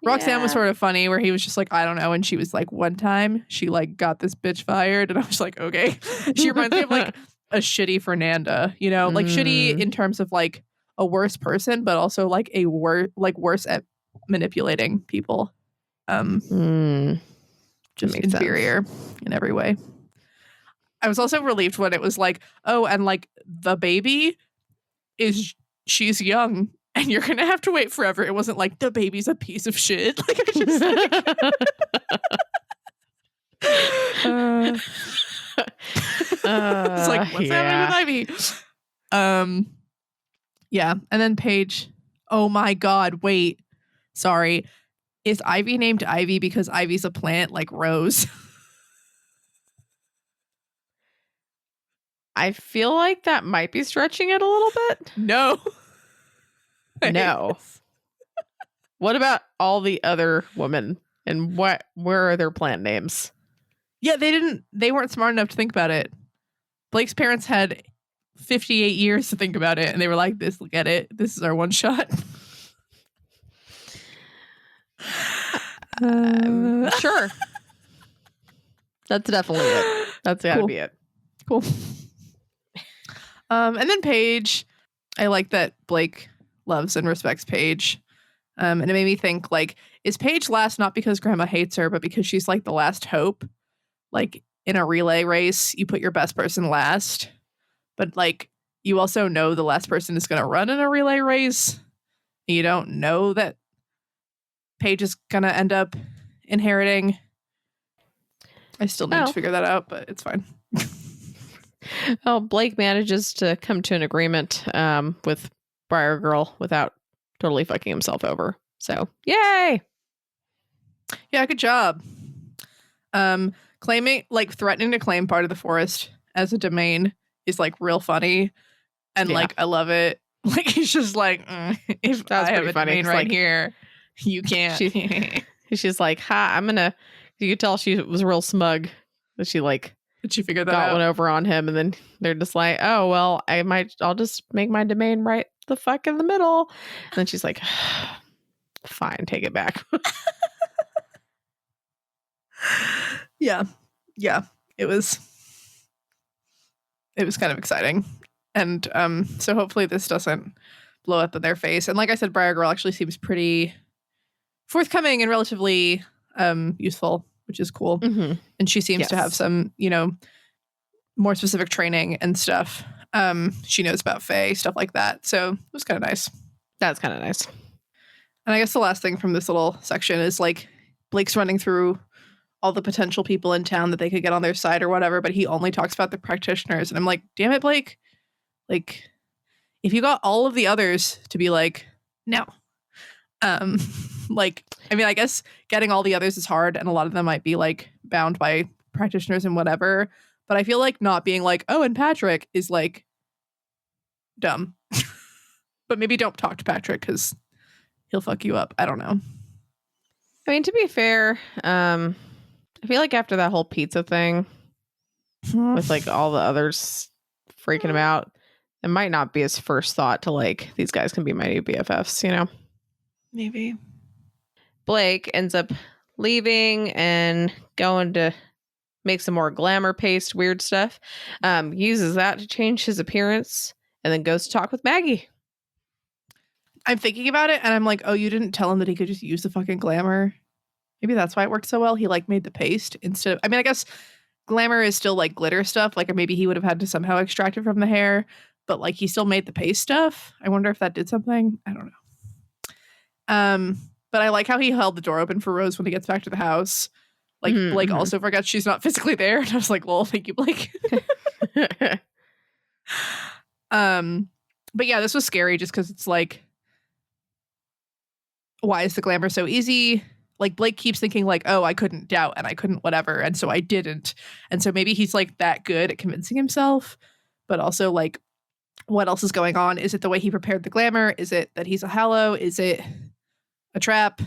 Speaker 1: Yeah. Roxanne was sort of funny where he was just like, I don't know. And she was like, one time she like got this bitch fired. And I was like, okay. She reminds me of like a shitty Fernanda, you know, like shitty in terms of like a worse person, but also like a worse at manipulating people. Just inferior in every way. I was also relieved when it was like, oh, and like the baby she's young and you're gonna have to wait forever. It wasn't like the baby's a piece of shit. Like I just it's like, what's happening with Ivy? Yeah, and then Paige. Oh my god, wait. Sorry. Is Ivy named Ivy because Ivy's a plant like Rose?
Speaker 2: I feel like that might be stretching it a little bit.
Speaker 1: No.
Speaker 2: No. What about all the other women? And where are their plant names?
Speaker 1: Yeah, they weren't smart enough to think about it. Blake's parents had 58 years to think about it, and they were like, this, look at it. This is our one shot.
Speaker 2: Sure. That's definitely it. That's gotta be it.
Speaker 1: Cool. And then Paige. I like that Blake loves and respects Paige. And it made me think, like, is Paige last not because Grandma hates her, but because she's like the last hope? Like in a relay race, you put your best person last, but like you also know the last person is going to run in a relay race. You don't know that Paige is going to end up inheriting. I still need to figure that out, but it's fine.
Speaker 2: Well, Blake manages to come to an agreement with Briar Girl without totally fucking himself over. So, yay!
Speaker 1: Yeah, good job. Threatening to claim part of the forest as a domain is like real funny. And like, I love it. Like, he's just like, if I have a domain right here, you can't.
Speaker 2: She's like, you could tell she was real smug that she like,
Speaker 1: did she figure that
Speaker 2: got
Speaker 1: out?
Speaker 2: one over on him, and then they're just like, oh well, I'll just make my domain right the fuck in the middle. And then she's like, fine, take it back.
Speaker 1: Yeah. It was kind of exciting. And so hopefully this doesn't blow up in their face. And like I said, Briar Girl actually seems pretty forthcoming and relatively useful, which is cool.
Speaker 2: Mm-hmm.
Speaker 1: And she seems to have some, more specific training and stuff. She knows about Fae, stuff like that. So it was kind of nice.
Speaker 2: That's kind of nice.
Speaker 1: And I guess the last thing from this little section is like Blake's running through all the potential people in town that they could get on their side or whatever, but he only talks about the practitioners. And I'm like, damn it, Blake. Like, if you got all of the others to be like, no. I guess getting all the others is hard, and a lot of them might be like bound by practitioners and whatever. But I feel like not being like, oh, and Patrick is like dumb. But maybe don't talk to Patrick because he'll fuck you up. I don't know.
Speaker 2: I mean, to be fair, I feel like after that whole pizza thing with like all the others freaking him out, it might not be his first thought to like, these guys can be my new BFFs,
Speaker 1: Maybe.
Speaker 2: Blake ends up leaving and going to make some more glamour paste weird stuff. Uses that to change his appearance and then goes to talk with Maggie.
Speaker 1: I'm thinking about it and I'm like, oh, you didn't tell him that he could just use the fucking glamour. Maybe that's why it worked so well. He like made the paste instead of, I guess glamour is still like glitter stuff. Like maybe he would have had to somehow extract it from the hair, but like he still made the paste stuff. I wonder if that did something. I don't know. But I like how he held the door open for Rose when he gets back to the house. Like Blake also forgets she's not physically there. And I was like, well, thank you, Blake. But yeah, this was scary just because it's like, why is the glamour so easy? Like Blake keeps thinking like, oh, I couldn't doubt and I couldn't whatever. And so I didn't. And so maybe he's like that good at convincing himself, but also like, what else is going on? Is it the way he prepared the glamour? Is it that he's a hallow? Is it a trap?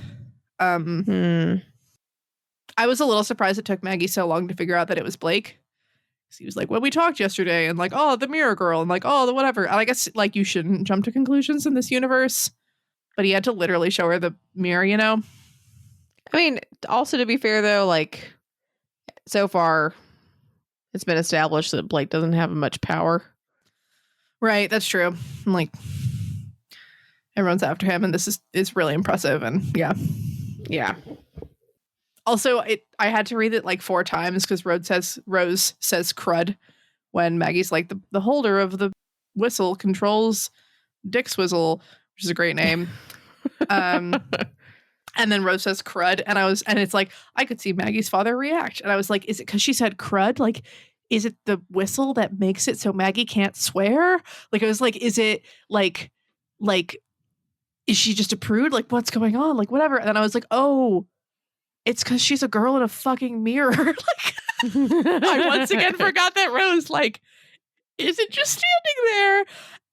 Speaker 1: I was a little surprised it took Maggie so long to figure out that it was Blake. He was like, well, we talked yesterday and like, oh, the mirror girl and like, oh, the whatever. And I guess like you shouldn't jump to conclusions in this universe, but he had to literally show her the mirror,
Speaker 2: I mean, also to be fair though, like so far it's been established that Blake doesn't have much power.
Speaker 1: Right, that's true. I'm like, everyone's after him and this is really impressive and yeah. Also, I had to read it like 4 times because Rose says crud when Maggie's like the holder of the whistle controls Dick's whistle, which is a great name. And then Rose says crud and it's like I could see Maggie's father react and I was like, is it because she said crud? Like, is it the whistle that makes it so Maggie can't swear? Like I was like, is it like is she just a prude? Like what's going on? Like whatever. And then I was like, oh, it's because she's a girl in a fucking mirror. Like I once again forgot that Rose like isn't just standing there.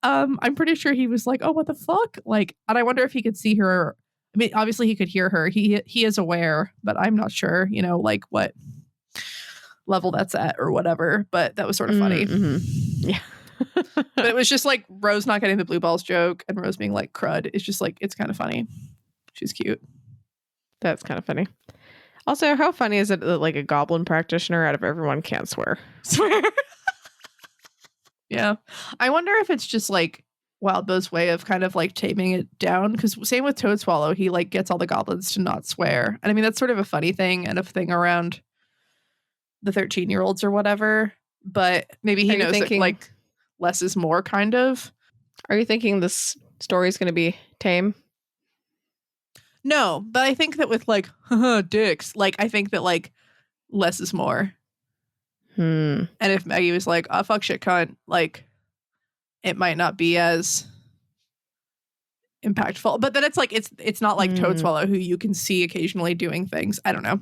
Speaker 1: I'm pretty sure he was like, oh, what the fuck? Like, and I wonder if he could see her. I mean, obviously he could hear her. He is aware, but I'm not sure, like what level that's at or whatever. But that was sort of funny.
Speaker 2: Yeah.
Speaker 1: But it was just like Rose not getting the blue balls joke and Rose being like crud. It's just like, it's kind of funny. She's cute.
Speaker 2: That's kind of funny. Also, how funny is it that like a goblin practitioner out of everyone can't swear?
Speaker 1: Yeah. I wonder if it's just like Wildbow's way of kind of like taming it down. Because same with Toadswallow, he like gets all the goblins to not swear. And I mean, that's sort of a funny thing and a thing around the 13-year-olds or whatever. But maybe he knows that like less is more kind of.
Speaker 2: Are you thinking this story is going to be tame?
Speaker 1: No, but I think that with like dicks, like I think that like less is more.
Speaker 2: Hmm.
Speaker 1: And if Maggie was like, "Oh fuck shit cunt," like it might not be as impactful. But then it's like it's not like Toadswallow, who you can see occasionally doing things. I don't know.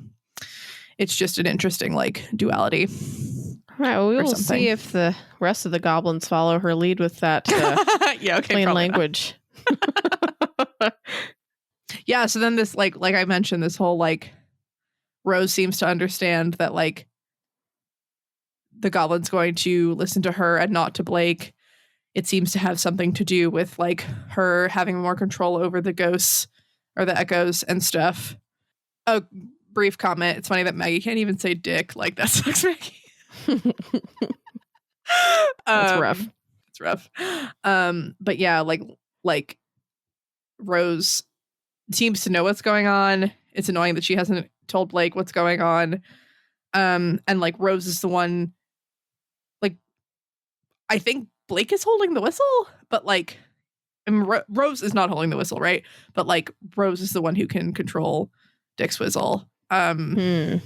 Speaker 1: It's just an interesting like duality.
Speaker 2: All right, well, we
Speaker 1: or
Speaker 2: will
Speaker 1: something.
Speaker 2: see if the rest of the goblins follow her lead with that
Speaker 1: Yeah, okay,
Speaker 2: plain
Speaker 1: probably
Speaker 2: language.
Speaker 1: Yeah, so then this like I mentioned, this whole like Rose seems to understand that like the goblin's going to listen to her and not to Blake. It seems to have something to do with like her having more control over the ghosts or the echoes and stuff. A brief comment. It's funny that Maggie can't even say dick. Like that sucks, Maggie.
Speaker 2: That's rough.
Speaker 1: It's rough. But yeah, like Rose seems to know what's going on. It's annoying that she hasn't told Blake what's going on. And like Rose is the one, like I think Blake is holding the whistle, but like I mean, Rose is not holding the whistle, right? But like Rose is the one who can control Dick's whistle. And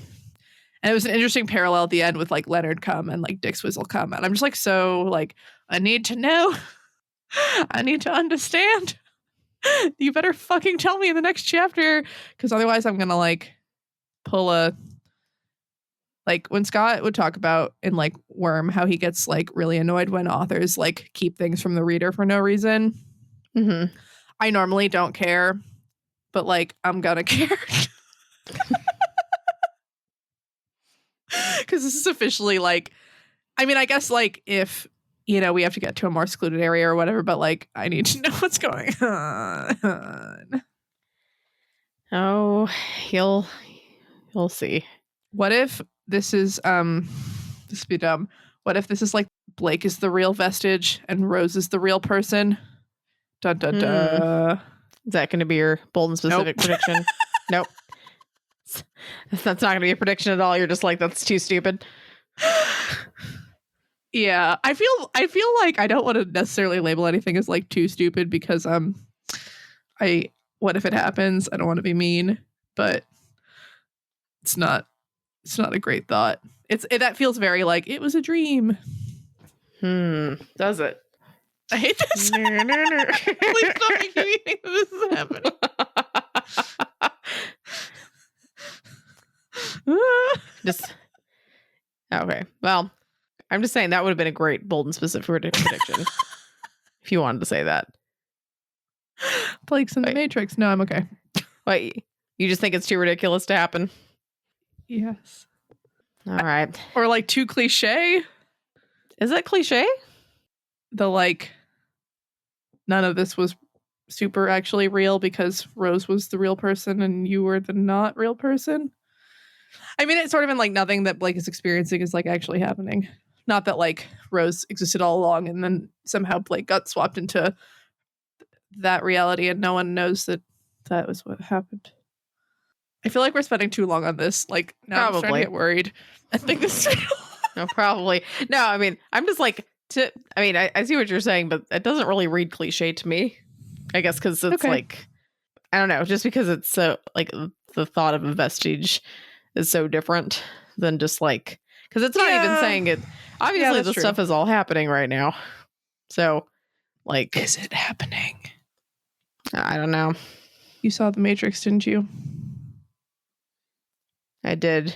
Speaker 1: it was an interesting parallel at the end with like Leonard come and like Dick's whistle come, and I'm just like, so like I need to know, I need to understand. You better fucking tell me in the next chapter, because otherwise I'm gonna like pull a like when Scott would talk about in like Worm how he gets like really annoyed when authors like keep things from the reader for no reason.
Speaker 2: Mm-hmm.
Speaker 1: I normally don't care, but like I'm gonna care. Because this is officially like, I mean, I guess like if you know we have to get to a more secluded area or whatever, but like I need to know what's going on.
Speaker 2: Oh, you'll see.
Speaker 1: What if this is this would be dumb. What if this is like Blake is the real vestige and Rose is the real person? Dun dun dun.
Speaker 2: Is that going to be your bold and specific prediction? Nope. That's not going to be a prediction at all. You're just like, that's too stupid.
Speaker 1: Yeah, I feel like I don't want to necessarily label anything as like too stupid because what if it happens? I don't want to be mean, but it's not a great thought. That feels very like it was a dream.
Speaker 2: Does it?
Speaker 1: I hate this. Please don't make me think that this is happening.
Speaker 2: Just okay. Well, I'm just saying that would have been a great bold and specific prediction if you wanted to say that.
Speaker 1: Blake's in the Matrix. No, I'm okay.
Speaker 2: Wait, you just think it's too ridiculous to happen?
Speaker 1: Yes.
Speaker 2: All right.
Speaker 1: Or like too cliche.
Speaker 2: Is that cliche?
Speaker 1: The like none of this was super actually real because Rose was the real person and you were the not real person. I mean, it's sort of in like nothing that Blake is experiencing is like actually happening. Not that like Rose existed all along and then somehow Blake got swapped into that reality and no one knows that that was what happened. I feel like we're spending too long on this. Like now I'm starting to get worried. I think this is real.
Speaker 2: No, probably. No, I mean, I'm just like, I see what you're saying, but it doesn't really read cliche to me. I guess because it's like, I don't know, just because it's so, like, the thought of a vestige is so different than just like, because it's not even saying it. Obviously, the stuff is all happening right now. So, like.
Speaker 1: Is it happening?
Speaker 2: I don't know.
Speaker 1: You saw The Matrix, didn't you?
Speaker 2: I did.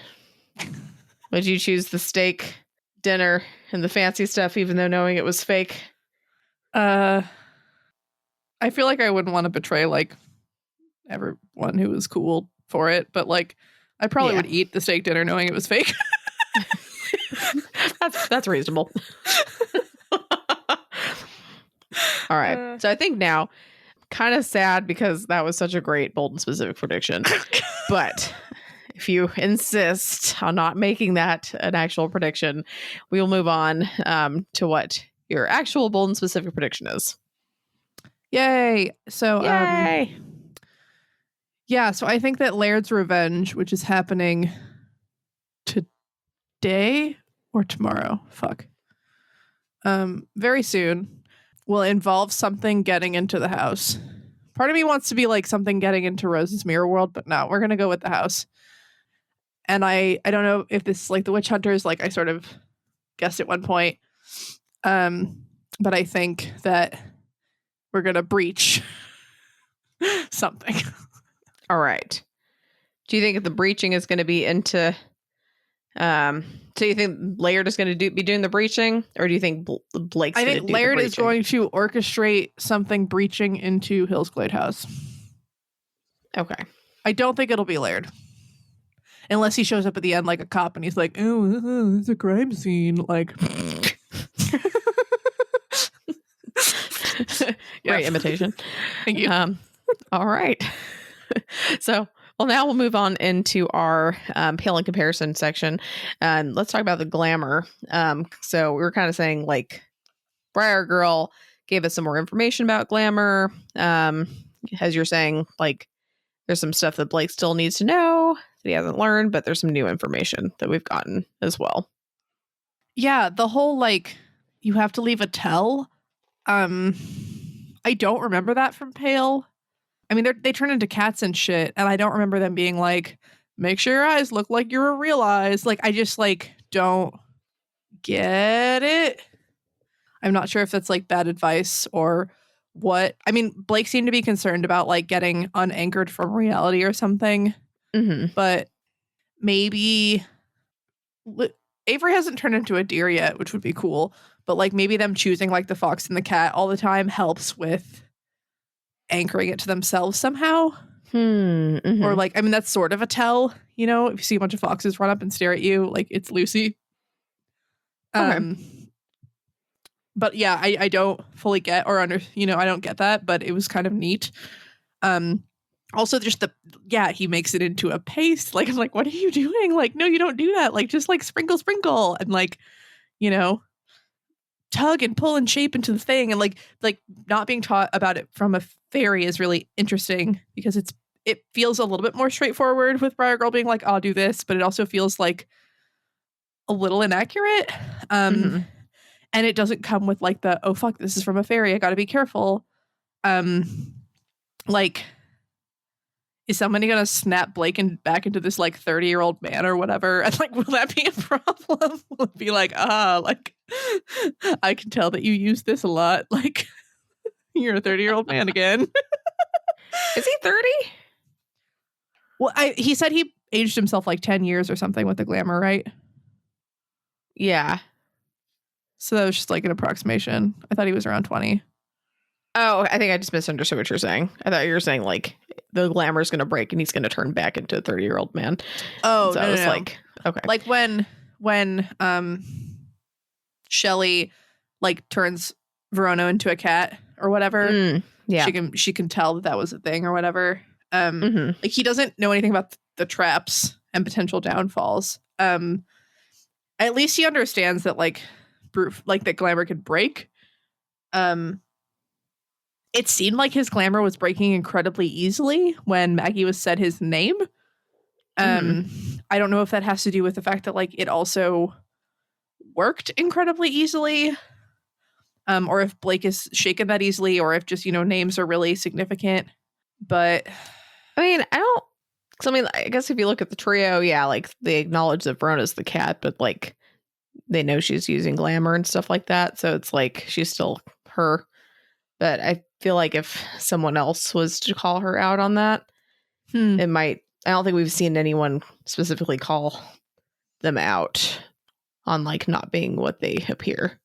Speaker 2: Would you choose the steak dinner and the fancy stuff, even though knowing it was fake?
Speaker 1: I feel like I wouldn't want to betray like everyone who was cool for it, but like I probably would eat the steak dinner knowing it was fake.
Speaker 2: That's reasonable. All right. So I think now, kind of sad because that was such a great, bold, and specific prediction. But if you insist on not making that an actual prediction, we will move on to what your actual bold and specific prediction is.
Speaker 1: Yay! So,
Speaker 2: Yay!
Speaker 1: Yeah, so I think that Laird's Revenge, which is happening today or tomorrow, very soon, will involve something getting into the house. Part of me wants to be like something getting into Rose's mirror world, but no, we're gonna go with the house. And I don't know if this is like the witch hunters, like I sort of guessed at one point. But I think that we're gonna breach something.
Speaker 2: All right. Do you think the breaching is going to be into? So you think Laird is going to be doing the breaching, or do you think Blake's?
Speaker 1: I think Laird is going to orchestrate something breaching into Hillsglade House.
Speaker 2: Okay.
Speaker 1: I don't think it'll be Laird. Unless he shows up at the end like a cop and he's like, oh, it's a crime scene. Like,
Speaker 2: great imitation.
Speaker 1: Thank you.
Speaker 2: All right. So, well, now we'll move on into our pale in comparison section. And let's talk about the glamour. So we were kind of saying like Briar Girl gave us some more information about glamour. As you're saying, like there's some stuff that Blake still needs to know that he hasn't learned, but there's some new information that we've gotten as well.
Speaker 1: Yeah, the whole like you have to leave a tell. I don't remember that from Pale. I mean, they turn into cats and shit, and I don't remember them being like, make sure your eyes look like your real eyes. Like, I just like don't get it. I'm not sure if that's like bad advice or what. I mean, Blake seemed to be concerned about like getting unanchored from reality or something, but maybe Avery hasn't turned into a deer yet, which would be cool. But like maybe them choosing like the fox and the cat all the time helps with anchoring it to themselves somehow. Or like, I mean, that's sort of a tell, you know, if you see a bunch of foxes run up and stare at you, like it's Lucy.
Speaker 2: Okay.
Speaker 1: But yeah, I don't fully get or I don't get that, but it was kind of neat. Also just he makes it into a paste. Like, I'm like, what are you doing? Like, no, you don't do that. Like, just like sprinkle and like, you know, tug and pull and shape into the thing. And like not being taught about it from a fairy is really interesting because it feels a little bit more straightforward with Briar Girl being like, I'll do this, but it also feels like a little inaccurate. And it doesn't come with like the, oh fuck, this is from a fairy, I gotta be careful. Like, is somebody gonna snap Blake back into this like 30-year-old man or whatever? And like, will that be a problem? Will it be like, like, I can tell that you use this a lot. Like, you're a 30-year-old man again.
Speaker 2: Is he 30?
Speaker 1: Well, he said he aged himself like 10 years or something with the glamour, right?
Speaker 2: Yeah.
Speaker 1: So that was just like an approximation. I thought he was around 20.
Speaker 2: Oh, I think I just misunderstood what you're saying. I thought you were saying like the glamour is going to break and he's going to turn back into a 30-year-old man.
Speaker 1: Oh,
Speaker 2: so
Speaker 1: no,
Speaker 2: I was
Speaker 1: no.
Speaker 2: like, okay.
Speaker 1: Like when Shelley like turns Verona into a cat or whatever.
Speaker 2: Yeah.
Speaker 1: She can tell that was a thing or whatever. Like he doesn't know anything about the traps and potential downfalls. At least he understands that like that glamour could break. It seemed like his glamour was breaking incredibly easily when Maggie was said his name. I don't know if that has to do with the fact that like it also worked incredibly easily. Or if Blake is shaken that easily, or if just, names are really significant. But
Speaker 2: I mean, I guess if you look at the trio, yeah, like they acknowledge that Verona's the cat, but like they know she's using glamour and stuff like that. So it's like she's still her. But I feel like if someone else was to call her out on that, it might. I don't think we've seen anyone specifically call them out on like not being what they appear,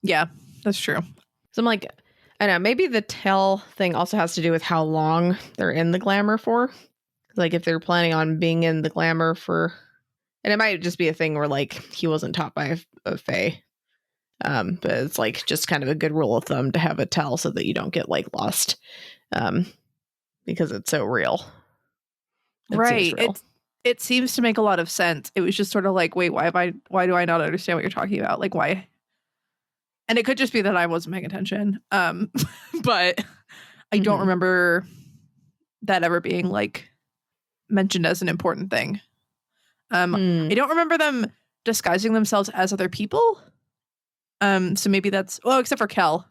Speaker 1: Yeah, that's true.
Speaker 2: So I'm like, I know, maybe the tell thing also has to do with how long they're in the glamour for. Like if they're planning on being in the glamour for, and it might just be a thing where like he wasn't taught by a fae. But it's like just kind of a good rule of thumb to have a tell so that you don't get like lost. Because it's so real.
Speaker 1: Right. It seems to make a lot of sense. It was just sort of like, wait, why do I not understand what you're talking about? Like why? And it could just be that I wasn't paying attention. But I don't remember that ever being like mentioned as an important thing. I don't remember them disguising themselves as other people. So maybe that's except for Kel.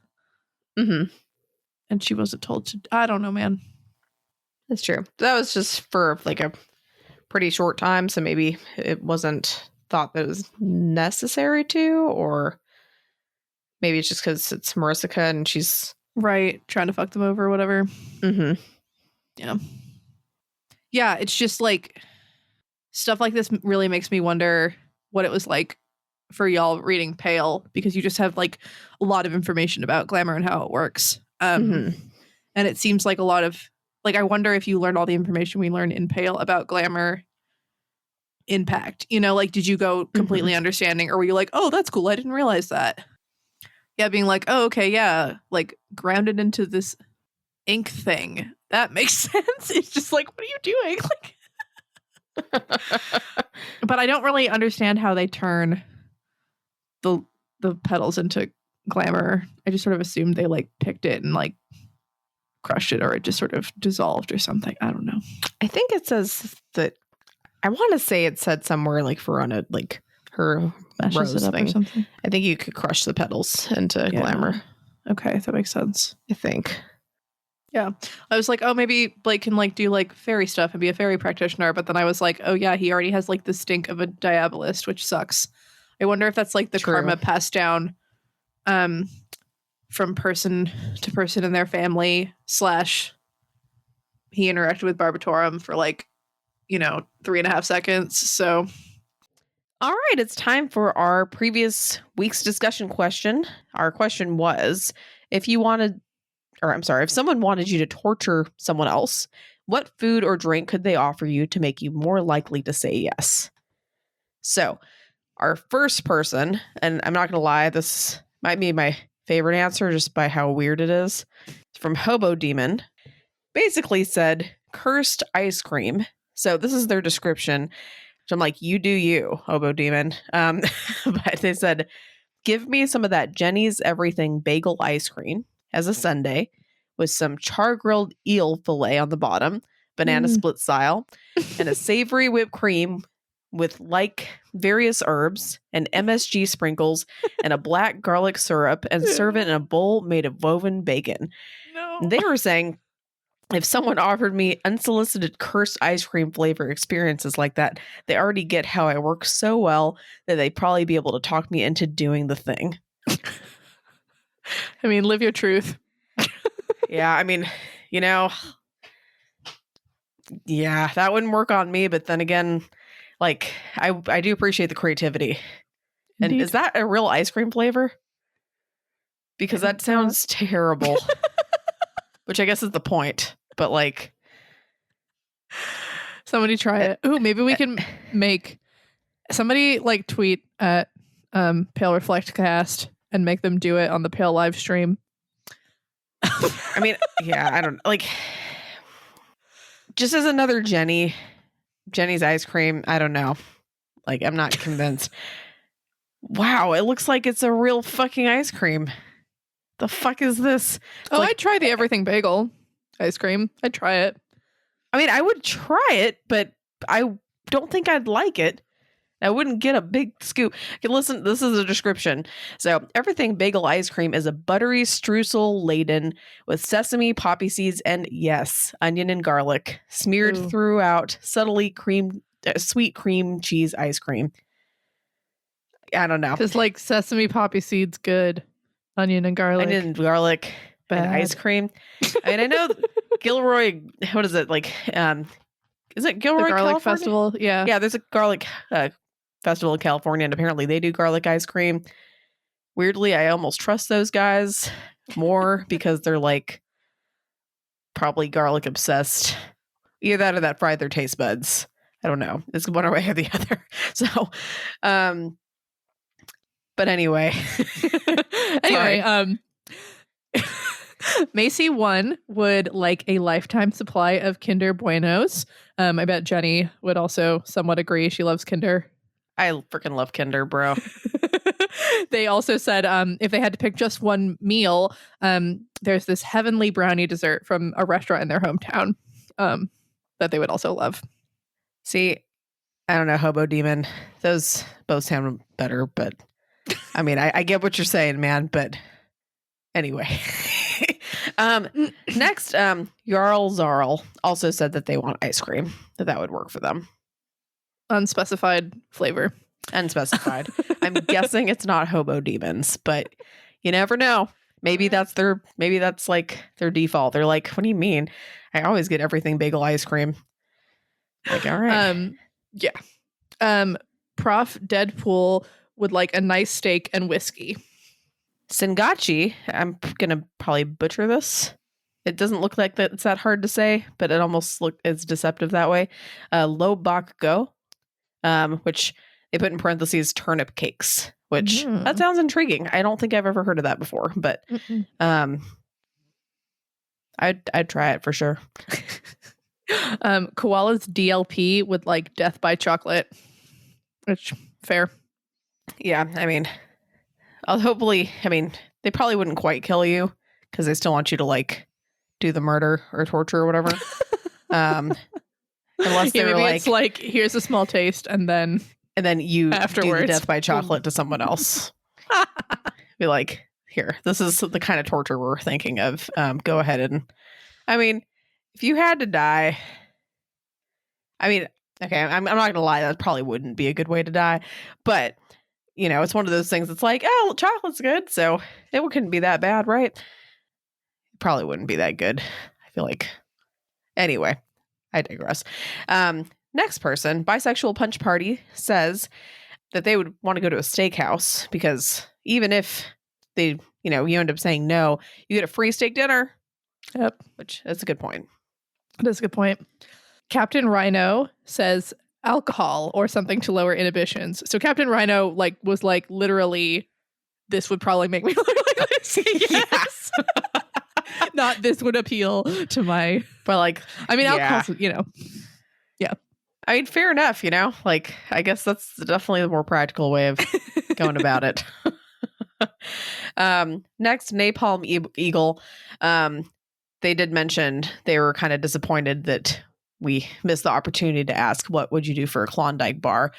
Speaker 1: And
Speaker 3: And she wasn't told to. I don't know, man.
Speaker 2: That's true. That was just for like a pretty short time, so maybe it wasn't thought that it was necessary to, or maybe it's just because it's Marissa and she's
Speaker 3: right trying to fuck them over or whatever.
Speaker 2: Mm-hmm.
Speaker 3: Yeah, it's just like stuff like this really makes me wonder what it was like for y'all reading Pale, because you just have like a lot of information about glamour and how it works. And it seems like a lot of like, I wonder if you learned all the information we learned in Pale about glamour impact, you know, like, did you go completely understanding, or were you like, oh, that's cool, I didn't realize that? Yeah, being like, oh, okay, yeah, like grounded into this ink thing, that makes sense. It's just like, what are you doing? Like, but I don't really understand how they turn the petals into glamour. I just sort of assumed they like picked it and like crushed it, or it just sort of dissolved or something. I don't know.
Speaker 2: I think it says that. I want to say it said somewhere like Verona, like her
Speaker 3: Mashes
Speaker 2: rose
Speaker 3: it up
Speaker 2: thing.
Speaker 3: or something.
Speaker 2: I think you could crush the petals into glamour.
Speaker 3: Okay, that makes sense.
Speaker 2: I think.
Speaker 3: Yeah. I was like, oh, maybe Blake can like do like fairy stuff and be a fairy practitioner. But then I was like, oh yeah, he already has like the stink of a diabolist, which sucks. I wonder if that's like the karma passed down from person to person in their family / he interacted with Barbatorum for like, 3.5 seconds. So
Speaker 2: all right, it's time for our previous week's discussion question. Our question was, if someone wanted you to torture someone else, what food or drink could they offer you to make you more likely to say yes? So our first person, and I'm not going to lie, this might be my favorite answer just by how weird it is. It's from Hobo Demon. Basically said, cursed ice cream. So this is their description. Which I'm like, you do you, Hobo Demon. But they said, give me some of that Jenny's Everything bagel ice cream as a sundae with some char-grilled eel fillet on the bottom, banana split style, and a savory whipped cream with like various herbs and MSG sprinkles and a black garlic syrup, and serve it in a bowl made of woven bacon.
Speaker 3: no.
Speaker 2: They were saying, if someone offered me unsolicited cursed ice cream flavor experiences like that, they already get how I work so well that they'd probably be able to talk me into doing the thing.
Speaker 3: I mean, live your truth.
Speaker 2: Yeah, I mean, yeah, that wouldn't work on me. But then again, like, I do appreciate the creativity.
Speaker 3: Indeed.
Speaker 2: And is that a real ice cream flavor? Because that sounds terrible. Which I guess is the point. But like,
Speaker 3: somebody try it. Ooh, maybe we can make somebody like tweet at Pale Reflect Cast and make them do it on the Pale live stream.
Speaker 2: I mean, yeah, I don't like. Just as another Jenny's ice cream. I don't know. Like, I'm not convinced. Wow, it looks like it's a real fucking ice cream. The fuck is this?
Speaker 3: I'd try the Everything Bagel ice cream. I'd try it.
Speaker 2: I mean, I would try it, but I don't think I'd like it. I wouldn't get a big scoop. Okay, listen, this is a description. So, Everything Bagel ice cream is a buttery streusel laden with sesame, poppy seeds, and yes, onion and garlic smeared throughout subtly sweet cream cheese ice cream. I don't know.
Speaker 3: Because like sesame, poppy seeds, good. Onion and garlic.
Speaker 2: Onion and garlic
Speaker 3: bad.
Speaker 2: And ice cream. I mean, I know Gilroy, what is it? Like, is it Gilroy,
Speaker 3: the Garlic
Speaker 2: California?
Speaker 3: Festival? Yeah.
Speaker 2: Yeah, there's a garlic festival in California, and apparently they do garlic ice cream. Weirdly, I almost trust those guys more because they're like probably garlic obsessed. Either that or that fried their taste buds. I don't know. It's one way or the other. So, but anyway.
Speaker 3: Macy 1 would like a lifetime supply of Kinder Buenos. I bet Jenny would also somewhat agree. She loves Kinder.
Speaker 2: I freaking love Kinder, bro.
Speaker 3: They also said if they had to pick just one meal, there's this heavenly brownie dessert from a restaurant in their hometown that they would also love.
Speaker 2: See, I don't know, Hobo Demon. Those both sound better, but I mean, I get what you're saying, man. But anyway, Next, Jarl Zarl also said that they want ice cream, that would work for them.
Speaker 1: Unspecified flavor.
Speaker 2: Unspecified. I'm guessing it's not hobo demons, but you never know. Maybe that's like their default. They're like, what do you mean? I always get everything bagel ice cream. Like, all right.
Speaker 1: Yeah. Prof Deadpool would like a nice steak and whiskey.
Speaker 2: Sengachi, I'm gonna probably butcher this. It doesn't look like it's that hard to say, but it almost it's deceptive that way. Lo bak go, which they put in parentheses turnip cakes, which that sounds intriguing. I don't think I've ever heard of that before, but I'd try it for sure.
Speaker 1: Koala's DLP would like death by chocolate, which fair.
Speaker 2: Yeah, I mean, they probably wouldn't quite kill you because they still want you to like do the murder or torture or whatever. Unless they were like,
Speaker 1: it's like, here's a small taste, and then
Speaker 2: you
Speaker 1: afterwards
Speaker 2: do the death by chocolate to someone else. Be like, here, this is the kind of torture we're thinking of. Go ahead and, I mean, if you had to die, I mean, okay, I'm not gonna lie, that probably wouldn't be a good way to die, but you know, it's one of those things that's like, oh, chocolate's good, so it couldn't be that bad, right? It probably wouldn't be that good, I feel like. Anyway, I digress. Next person, Bisexual Punch Party, says that they would want to go to a steakhouse because even if you end up saying no, you get a free steak dinner.
Speaker 1: Yep.
Speaker 2: Which that's a good point.
Speaker 1: That is a good point. Captain Rhino says alcohol or something to lower inhibitions. So Captain Rhino was literally, this would probably make me more likely to say yes. Not this would appeal to my,
Speaker 2: but like,
Speaker 1: I mean, alcohol, yeah.
Speaker 2: I mean, fair enough, like, I guess that's definitely the more practical way of going about it. Next, Napalm Eagle. They did mention they were kind of disappointed that we missed the opportunity to ask, what would you do for a Klondike bar?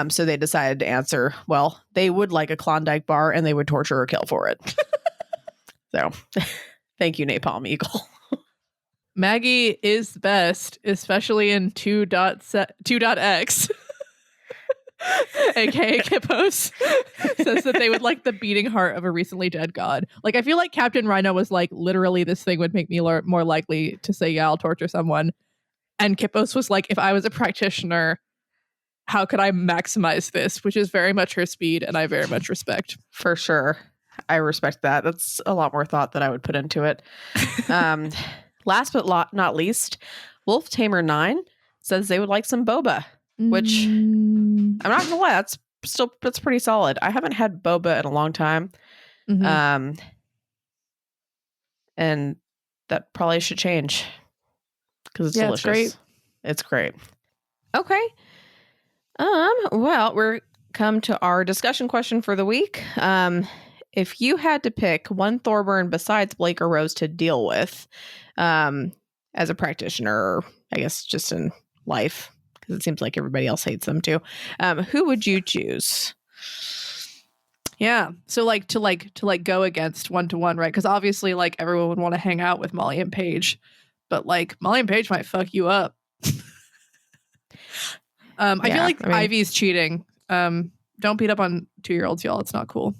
Speaker 2: So they decided to answer, well, they would like a Klondike bar and they would torture or kill for it. So thank you, Napalm Eagle.
Speaker 1: Maggie is best, especially in 2.x. AKA Kippos, says that they would like the beating heart of a recently dead god. Like, I feel like Captain Rhino was like, literally, this thing would make me more likely to say, yeah, I'll torture someone. And Kippos was like, if I was a practitioner, how could I maximize this? Which is very much her speed, and I very much respect.
Speaker 2: For sure. I respect that. That's a lot more thought that I would put into it. Last but not least, Wolf Tamer 9 says they would like some boba, which I'm not gonna lie, that's pretty solid. I haven't had boba in a long time. And that probably should change because it's delicious. It's great. Okay. Well, we're come to our discussion question for the week. If you had to pick one Thorburn besides Blake or Rose to deal with, as a practitioner, or I guess just in life, because it seems like everybody else hates them too, who would you choose?
Speaker 1: Yeah. So to go against 1-to-1, right? Because obviously everyone would want to hang out with Molly and Paige, but Molly and Paige might fuck you up. I feel like Ivy's cheating. Don't beat up on 2-year-olds, y'all. It's not cool.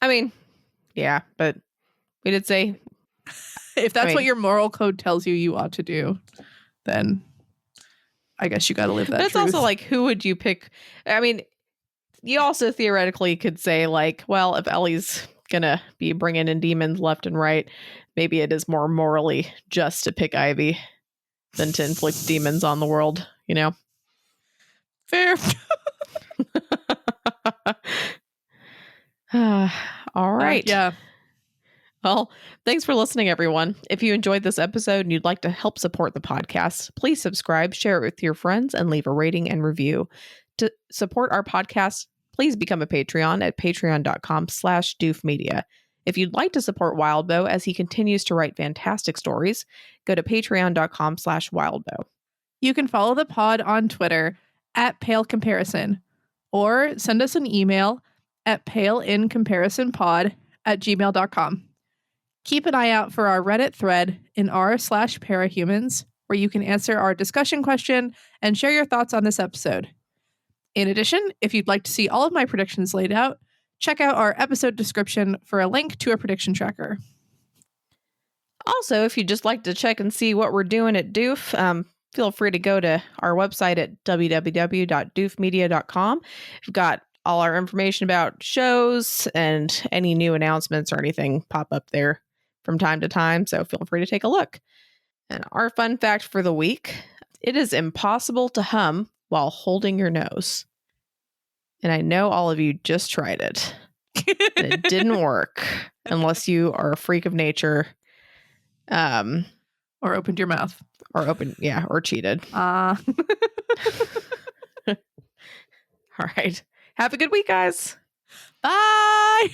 Speaker 2: I mean, yeah, but we did say
Speaker 1: if that's what your moral code tells you ought to do, then I guess you got to live that. But it's
Speaker 2: also who would you pick? I mean, you also theoretically could say well, if Ellie's gonna be bringing in demons left and right, maybe it is more morally just to pick Ivy than to inflict demons on the world,
Speaker 1: Fair.
Speaker 2: All right.
Speaker 1: Yeah.
Speaker 2: Well, thanks for listening, everyone. If you enjoyed this episode and you'd like to help support the podcast, please subscribe, share it with your friends, and leave a rating and review. To support our podcast, please become a Patreon at patreon.com/doofmedia. If you'd like to support Wildbow as he continues to write fantastic stories, go to patreon.com/wildbow.
Speaker 1: You can follow the pod on Twitter at Pale Comparison, or send us an email at paleincomparisonpod@gmail.com. Keep an eye out for our Reddit thread in r/parahumans, where you can answer our discussion question and share your thoughts on this episode. In addition, if you'd like to see all of my predictions laid out, check out our episode description for a link to a prediction tracker.
Speaker 2: Also, if you'd just like to check and see what we're doing at Doof, feel free to go to our website at www.doofmedia.com. We've got all our information about shows and any new announcements or anything pop up there from time to time, so feel free to take a look. And our fun fact for the week, it is impossible to hum while holding your nose. And I know all of you just tried it. And it didn't work unless you are a freak of nature.
Speaker 3: Or opened your mouth.
Speaker 2: Or cheated.
Speaker 3: All
Speaker 2: All right. Have a good week, guys.
Speaker 3: Bye.